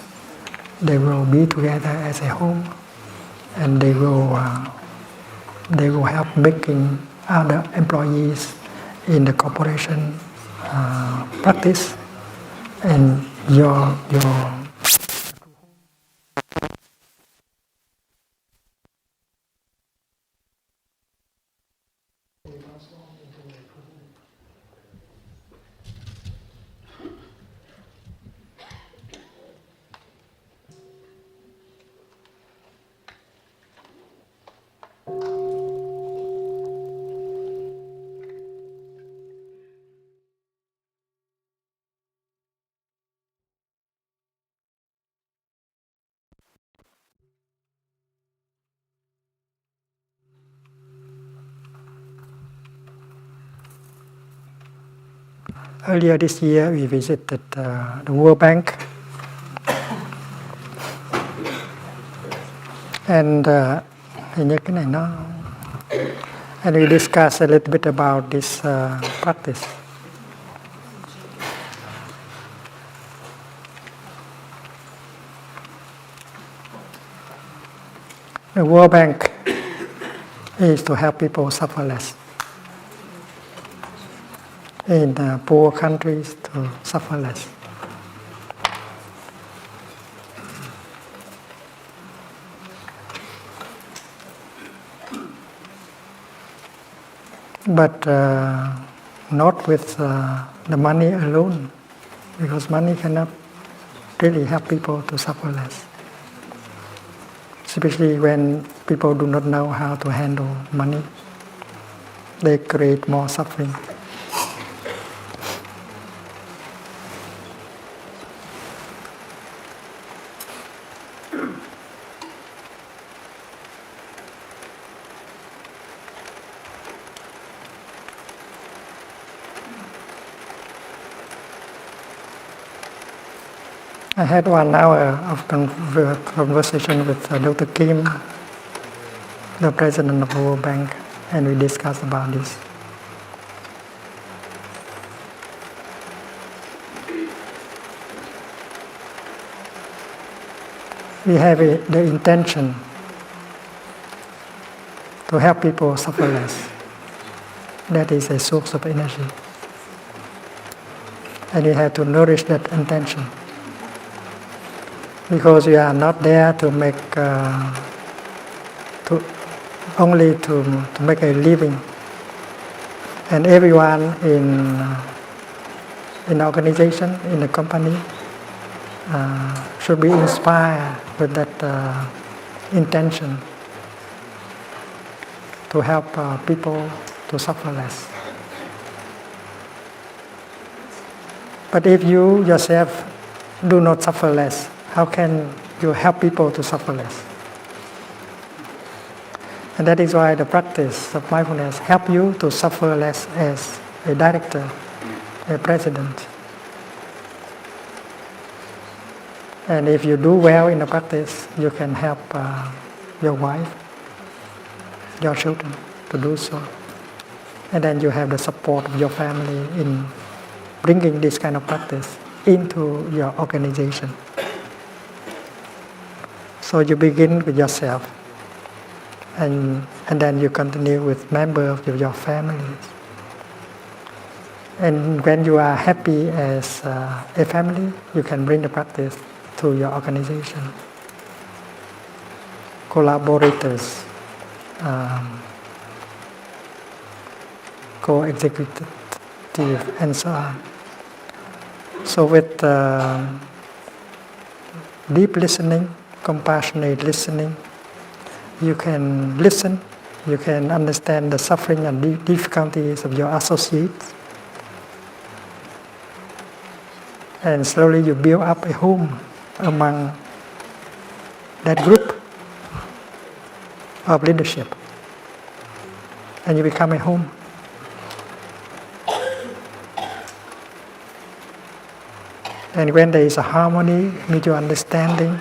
they will be together as a home, and they will help making other employees in the corporation practice, and your Earlier this year, we visited the World Bank, and we discussed a little bit about this practice. The World Bank is to help people suffer less. In poor countries to suffer less. But not with the money alone, because money cannot really help people to suffer less. Especially when people do not know how to handle money, they create more suffering. I had 1 hour of conversation with Dr. Kim, the president of the World Bank, and we discussed about this. We have the intention to help people suffer less. That is a source of energy. And we have to nourish that intention. Because we are not there to make only to make a living. And everyone in the organization, in the company, should be inspired with that intention to help people to suffer less. But if you yourself do not suffer less, how can you help people to suffer less? And that is why the practice of mindfulness helps you to suffer less as a director, a president. And if you do well in the practice, you can help your wife, your children to do so. And then you have the support of your family in bringing this kind of practice into your organization. So you begin with yourself, and then you continue with members of your family. And when you are happy as a family, you can bring the practice to your organization. Collaborators, co-executive, and so on. So with deep listening, compassionate listening, you can listen, you can understand the suffering and difficulties of your associates, and slowly you build up a home among that group of leadership, and you become a home. And when there is a harmony, mutual understanding,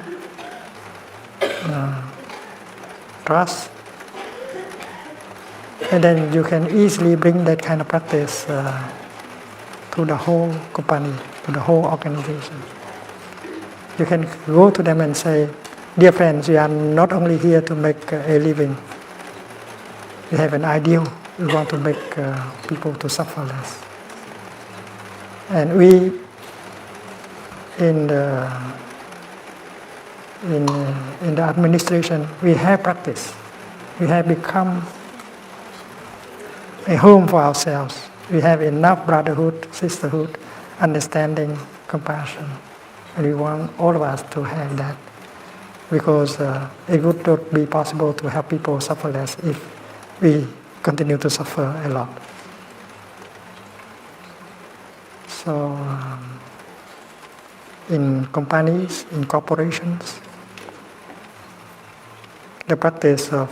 trust, and then you can easily bring that kind of practice to the whole company, to the whole organization. You can go to them and say, dear friends, we are not only here to make a living. We have an ideal. We want to make people to suffer less. And we, in the administration, we have practice. We have become a home for ourselves. We have enough brotherhood, sisterhood, understanding, compassion. And we want all of us to have that, because it would not be possible to help people suffer less if we continue to suffer a lot. So in companies, in corporations, the practice of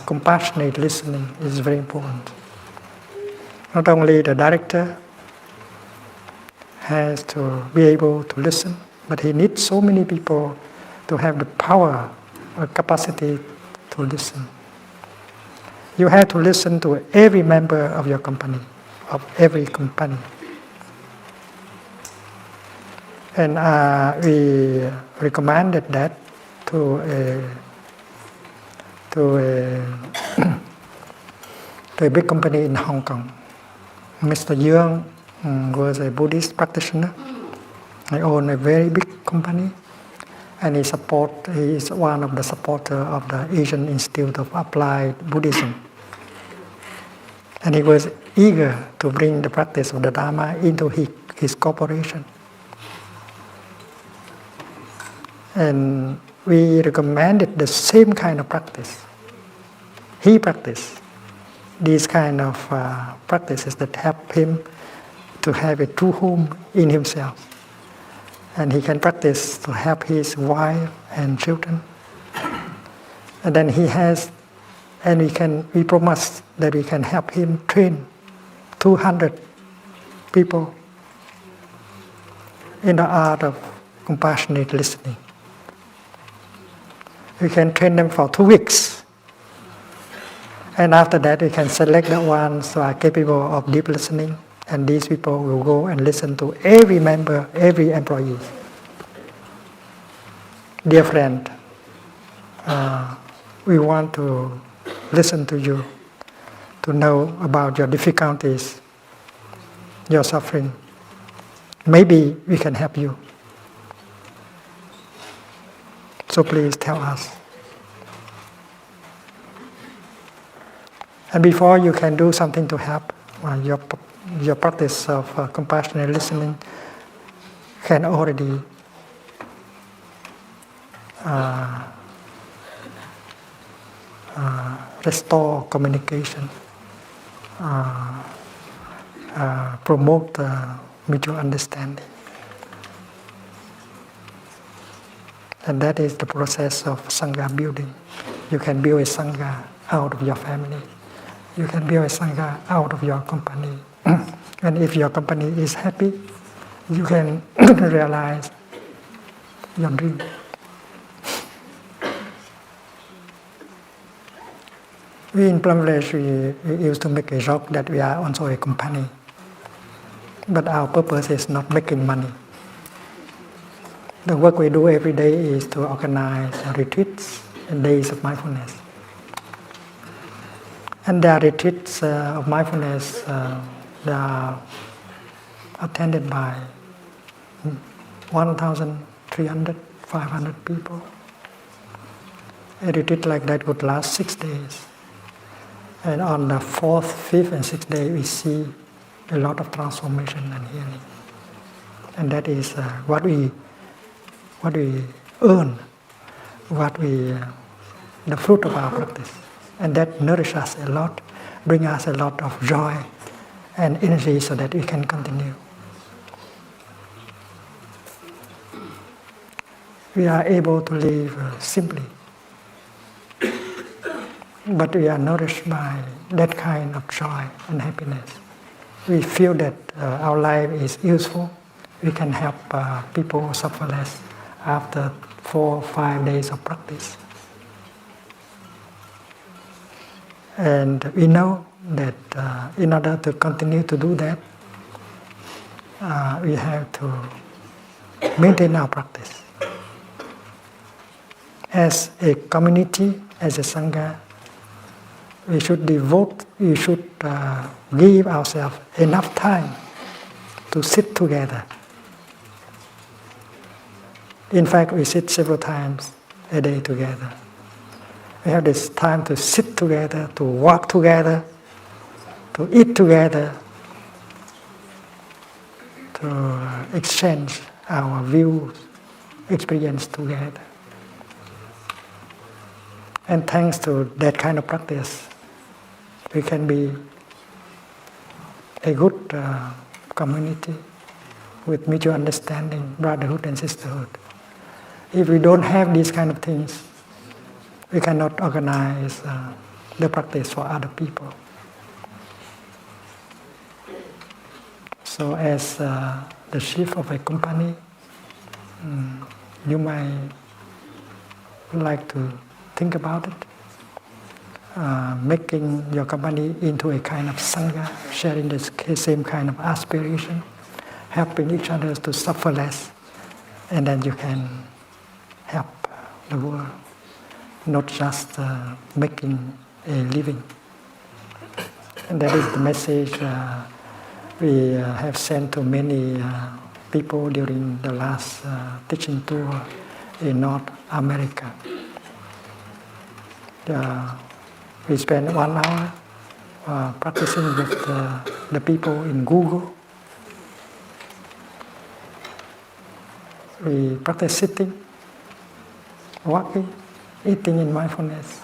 compassionate listening is very important. Not only the director has to be able to listen, but he needs so many people to have the power or capacity to listen. You have to listen to every member of your company, of every company. And we recommended that to a big company in Hong Kong. Mr. Dương was a Buddhist practitioner. He owned a very big company, and he is one of the supporters of the Asian Institute of Applied Buddhism. And he was eager to bring the practice of the Dharma into his corporation. And we recommended the same kind of practice. He practiced these kind of practices that help him to have a true home in himself. And he can practice to help his wife and children. And then we promise that we can help him train 200 people in the art of compassionate listening. We can train them for 2 weeks. And after that, we can select the ones who are capable of deep listening. And these people will go and listen to every member, every employee. Dear friend, we want to listen to you, to know about your difficulties, your suffering. Maybe we can help you. So please tell us. And before you can do something to help, your practice of compassionate listening can already restore communication, promote mutual understanding. And that is the process of Sangha building. You can build a Sangha out of your family. You can build a Sangha out of your company. And if your company is happy, you can realize your dream. We in Plum Village, we used to make a joke that we are also a company. But our purpose is not making money. The work we do every day is to organize retreats and days of mindfulness. And the retreats of mindfulness, they are attended by 1,300, 500 people. A retreat like that would last 6 days. And on the 4th, 5th, and 6th day, we see a lot of transformation and healing. And that is what we earn, the fruit of our practice. And that nourishes us a lot, brings us a lot of joy and energy so that we can continue. We are able to live simply, but we are nourished by that kind of joy and happiness. We feel that our life is useful. We can help people who suffer less after 4 or 5 days of practice. And we know that in order to continue to do that, we have to maintain our practice. As a community, as a Sangha, we should give ourselves enough time to sit together. In fact, we sit several times a day together. We have this time to sit together, to walk together, to eat together, to exchange our views, experience together. And thanks to that kind of practice, we can be a good community with mutual understanding, brotherhood and sisterhood. If we don't have these kind of things, we cannot organize the practice for other people. So as the chief of a company, you might like to think about it, making your company into a kind of Sangha, sharing the same kind of aspiration, helping each other to suffer less, and then you can help the world, not just making a living. And that is the message we have sent to many people during the last teaching tour in North America. We spent 1 hour practicing with the people in Google. We practice sitting, walking, eating in mindfulness.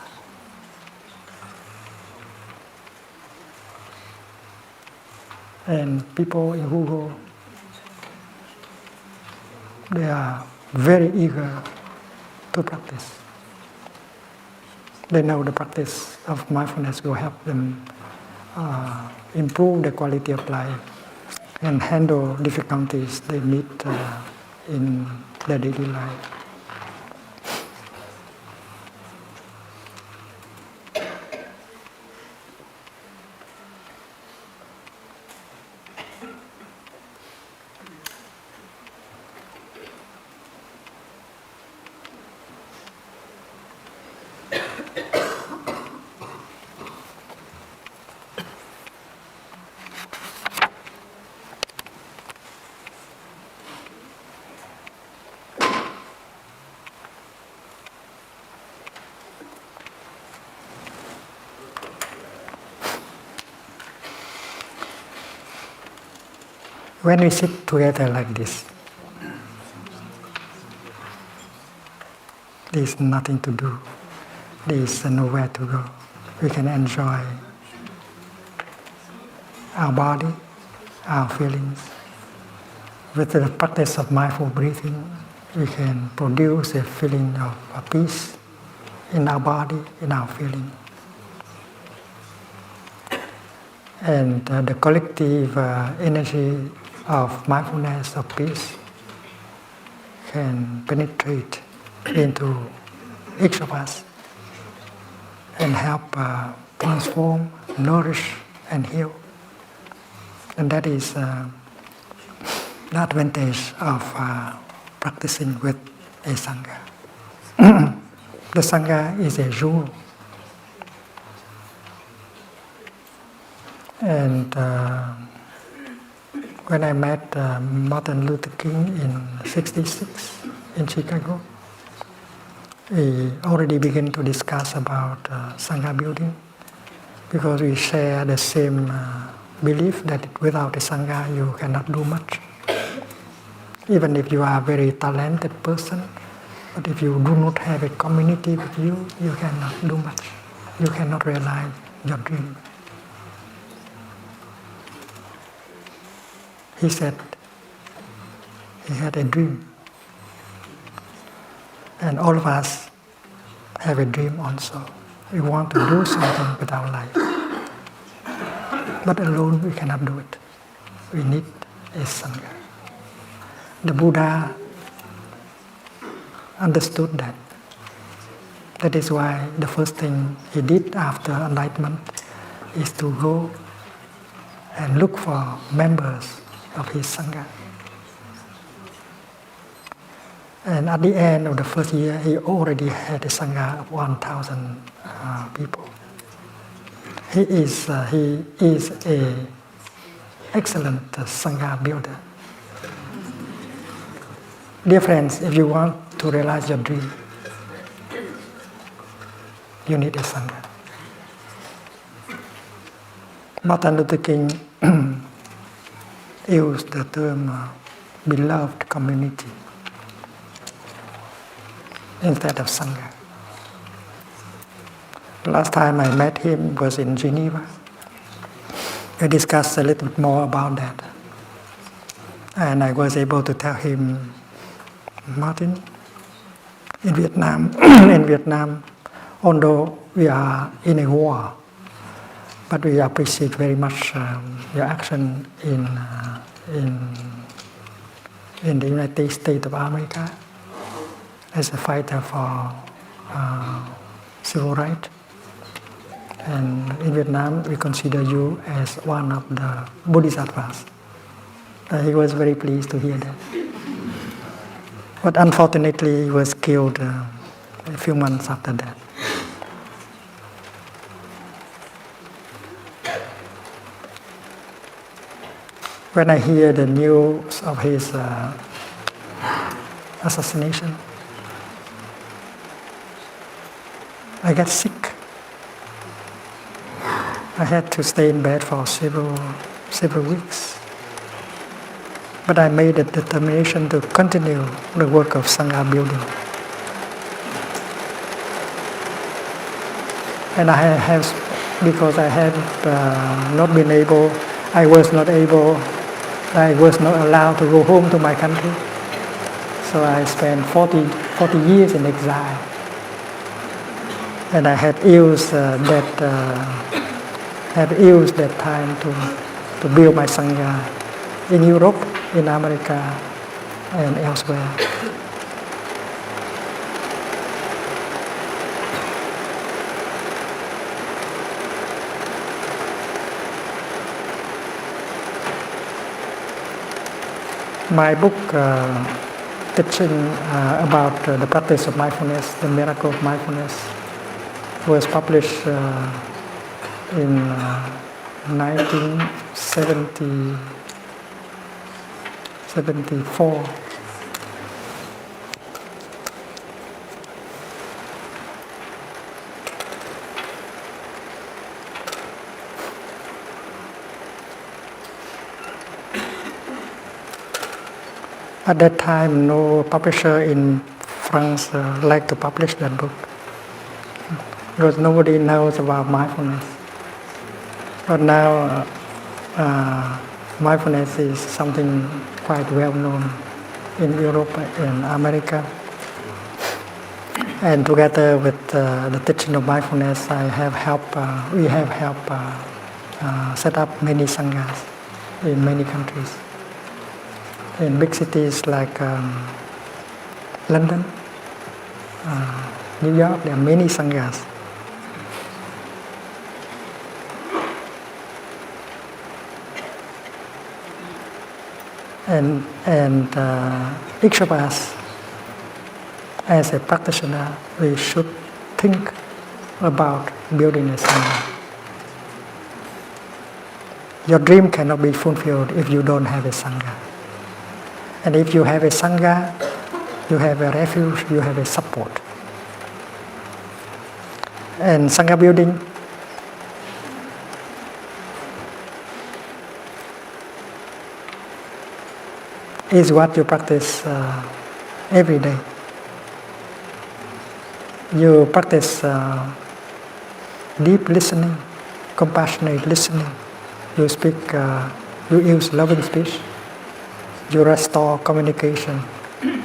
And people in Google, they are very eager to practice. They know the practice of mindfulness will help them improve the quality of life and handle difficulties they meet in their daily life. When we sit together like this, there is nothing to do, there is nowhere to go. We can enjoy our body, our feelings. With the practice of mindful breathing, we can produce a feeling of peace in our body, in our feeling. And the collective energy of mindfulness, of peace, can penetrate into each of us and help transform, nourish, and heal. And that is the advantage of practicing with a Sangha. The Sangha is a jewel. And when I met Martin Luther King in '66 in Chicago, we already began to discuss about Sangha building, because we share the same belief that without a Sangha you cannot do much. Even if you are a very talented person, but if you do not have a community with you, you cannot do much. You cannot realize your dream. He said he had a dream. And all of us have a dream also. We want to do something with our life. But alone we cannot do it. We need a Sangha. The Buddha understood that. That is why the first thing he did after enlightenment is to go and look for members of his Sangha. And at the end of the first year, he already had a Sangha of 1,000 people. He is an excellent Sangha builder. Dear friends, if you want to realize your dream, you need a Sangha. Martin Luther King used the term beloved community instead of Sangha. Last time I met him was in Geneva. We discussed a little bit more about that. And I was able to tell him, Martin, in Vietnam, although we are in a war, but we appreciate very much your action in the United States of America as a fighter for civil rights. And in Vietnam, we consider you as one of the Bodhisattvas. He was very pleased to hear that. But unfortunately, he was killed a few months after that. When I hear the news of his assassination, I get sick. I had to stay in bed for several weeks. But I made a determination to continue the work of Sangha building. And because I was not allowed to go home to my country. So I spent 40 years in exile. And I had used that time to build my Sangha in Europe, in America, and elsewhere. My book teaching about the practice of mindfulness, the miracle of mindfulness, was published in 1974. At that time, no publisher in France liked to publish that book because nobody knows about mindfulness. But now, mindfulness is something quite well known in Europe and America. And together with the teaching of mindfulness, we have helped set up many sanghas in many countries. In big cities like London, New York, there are many sanghas. And each of us, as a practitioner, we should think about building a sangha. Your dream cannot be fulfilled if you don't have a sangha. And if you have a sangha, you have a refuge, you have a support. And sangha building is what you practice every day. You practice deep listening, compassionate listening. You use loving speech. You restore communication.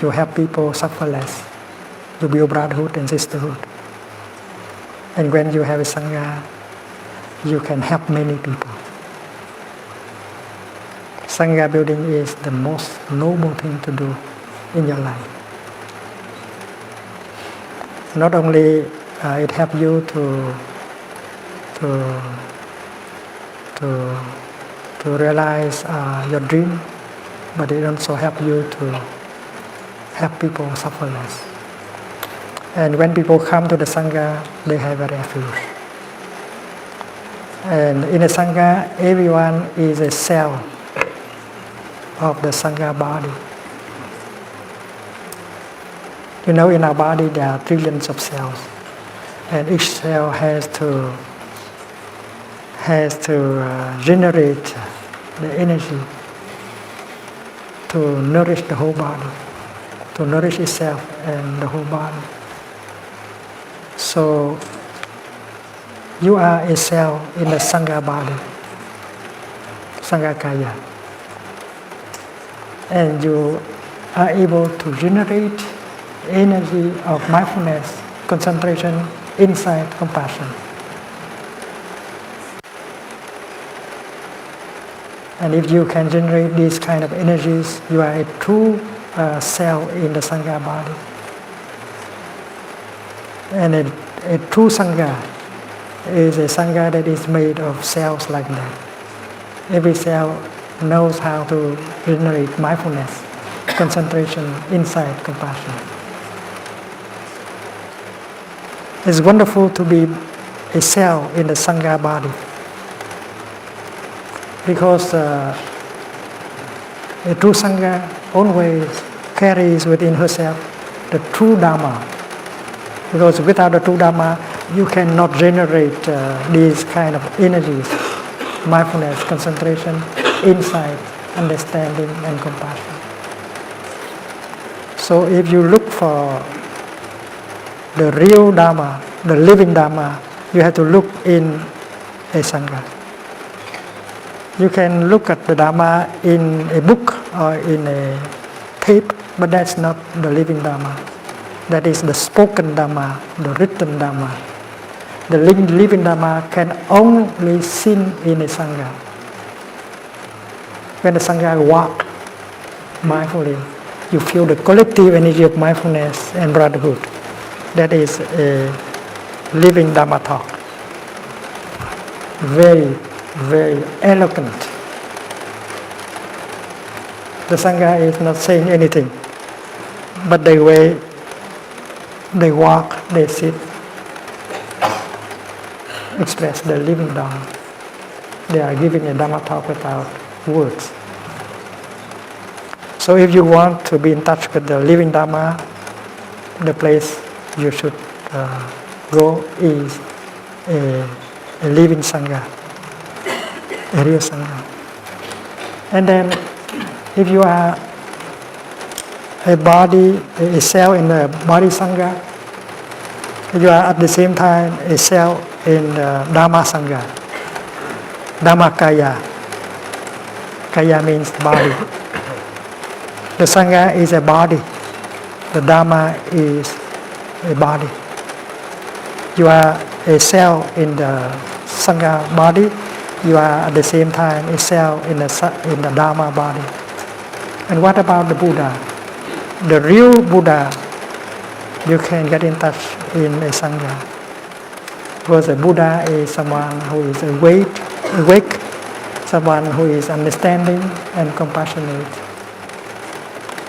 You help people suffer less. You build brotherhood and sisterhood. And when you have a sangha, you can help many people. Sangha building is the most noble thing to do in your life. Not only it helps you to realize your dream, but it also helps you to help people suffer less. And when people come to the sangha, they have a refuge. And in a sangha, everyone is a cell of the sangha body. You know, in our body there are trillions of cells, and each cell has to generate the energy to nourish the whole body, to nourish itself and the whole body. So you are a cell in the sangha body, sangha kaya, and you are able to generate energy of mindfulness, concentration, insight, compassion. And if you can generate these kind of energies, you are a true cell in the sangha body. And a true sangha is a sangha that is made of cells like that. Every cell knows how to generate mindfulness, concentration, insight, compassion. It's wonderful to be a cell in the sangha body, because a true sangha always carries within herself the true Dharma. Because without the true Dharma, you cannot generate these kind of energies, mindfulness, concentration, insight, understanding, and compassion. So if you look for the real Dharma, the living Dharma, you have to look in a sangha. You can look at the Dharma in a book or in a tape, but that's not the living Dharma. That is the spoken Dharma, the written Dharma. The living Dharma can only seen in a sangha. When the sangha walk mindfully, you feel the collective energy of mindfulness and brotherhood. That is a living Dharma talk. Very, very eloquent. The Sangha is not saying anything, but the way they walk, they sit, express the living Dharma. They are giving a Dharma talk without words. So if you want to be in touch with the living Dharma, the place you should go is a living Sangha, a real Sangha. And then if you are a body, a cell in the body Sangha, you are at the same time a cell in the Dharma Sangha, Dhamma Kaya. Kaya means body. The Sangha is a body. The Dharma is a body. You are a cell in the Sangha body. You are at the same time a cell in the Dharma body. And what about the Buddha? The real Buddha, you can get in touch in a Sangha. Because a Buddha is someone who is awake, someone who is understanding and compassionate.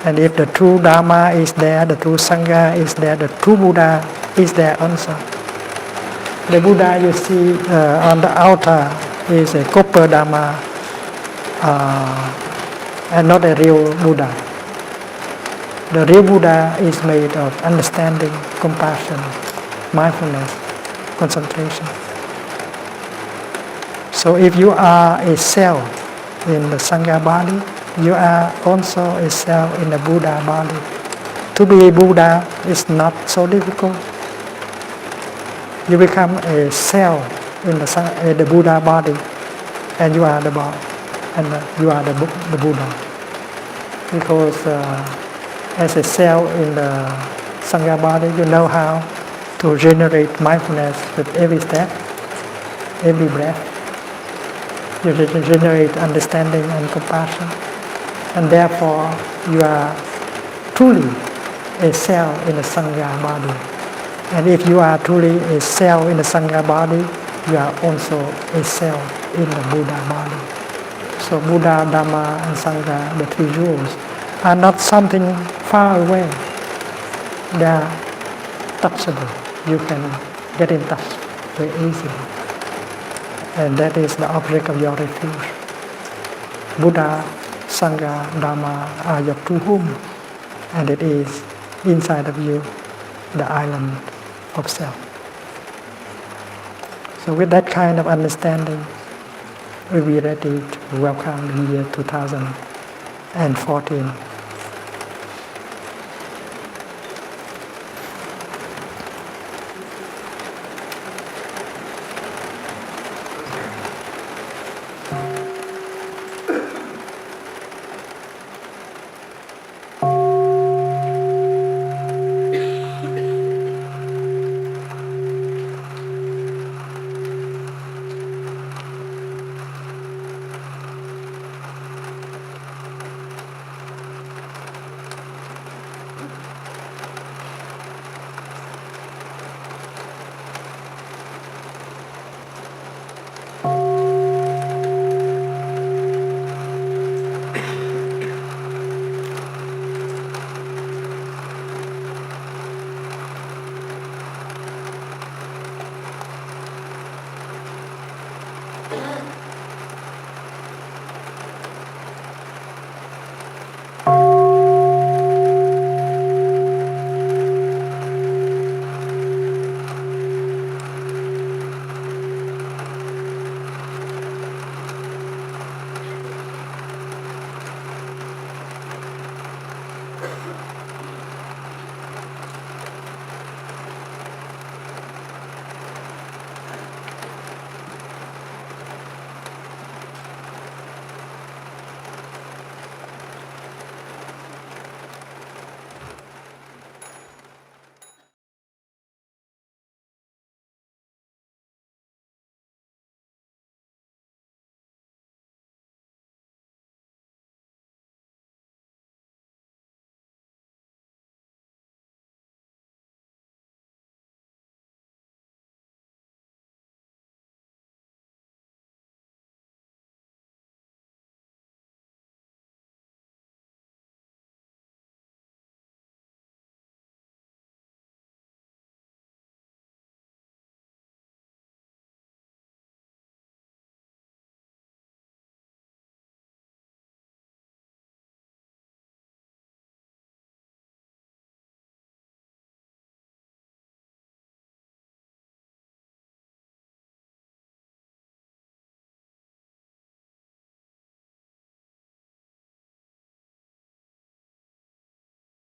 And if the true Dharma is there, the true Sangha is there, the true Buddha is there also. The Buddha you see on the altar is a copper Dharma and not a real Buddha. The real Buddha is made of understanding, compassion, mindfulness, concentration. So if you are a cell in the Sangha body, you are also a cell in the Buddha body. To be a Buddha is not so difficult. You become a cell in the Buddha body, and you are the body, and you are the Buddha. Because as a cell in the Sangha body, you know how to generate mindfulness with every step, every breath. You generate understanding and compassion. And therefore, you are truly a cell in the Sangha body. And if you are truly a cell in the Sangha body, you are also a cell in the Buddha body. So Buddha, Dhamma, and Sangha, the three jewels, are not something far away. They are touchable. You can get in touch very easily. And that is the object of your refuge. Buddha, Sangha, Dhamma are your true home, and it is inside of you, the island of self. So with that kind of understanding, we'll be ready to welcome the year 2014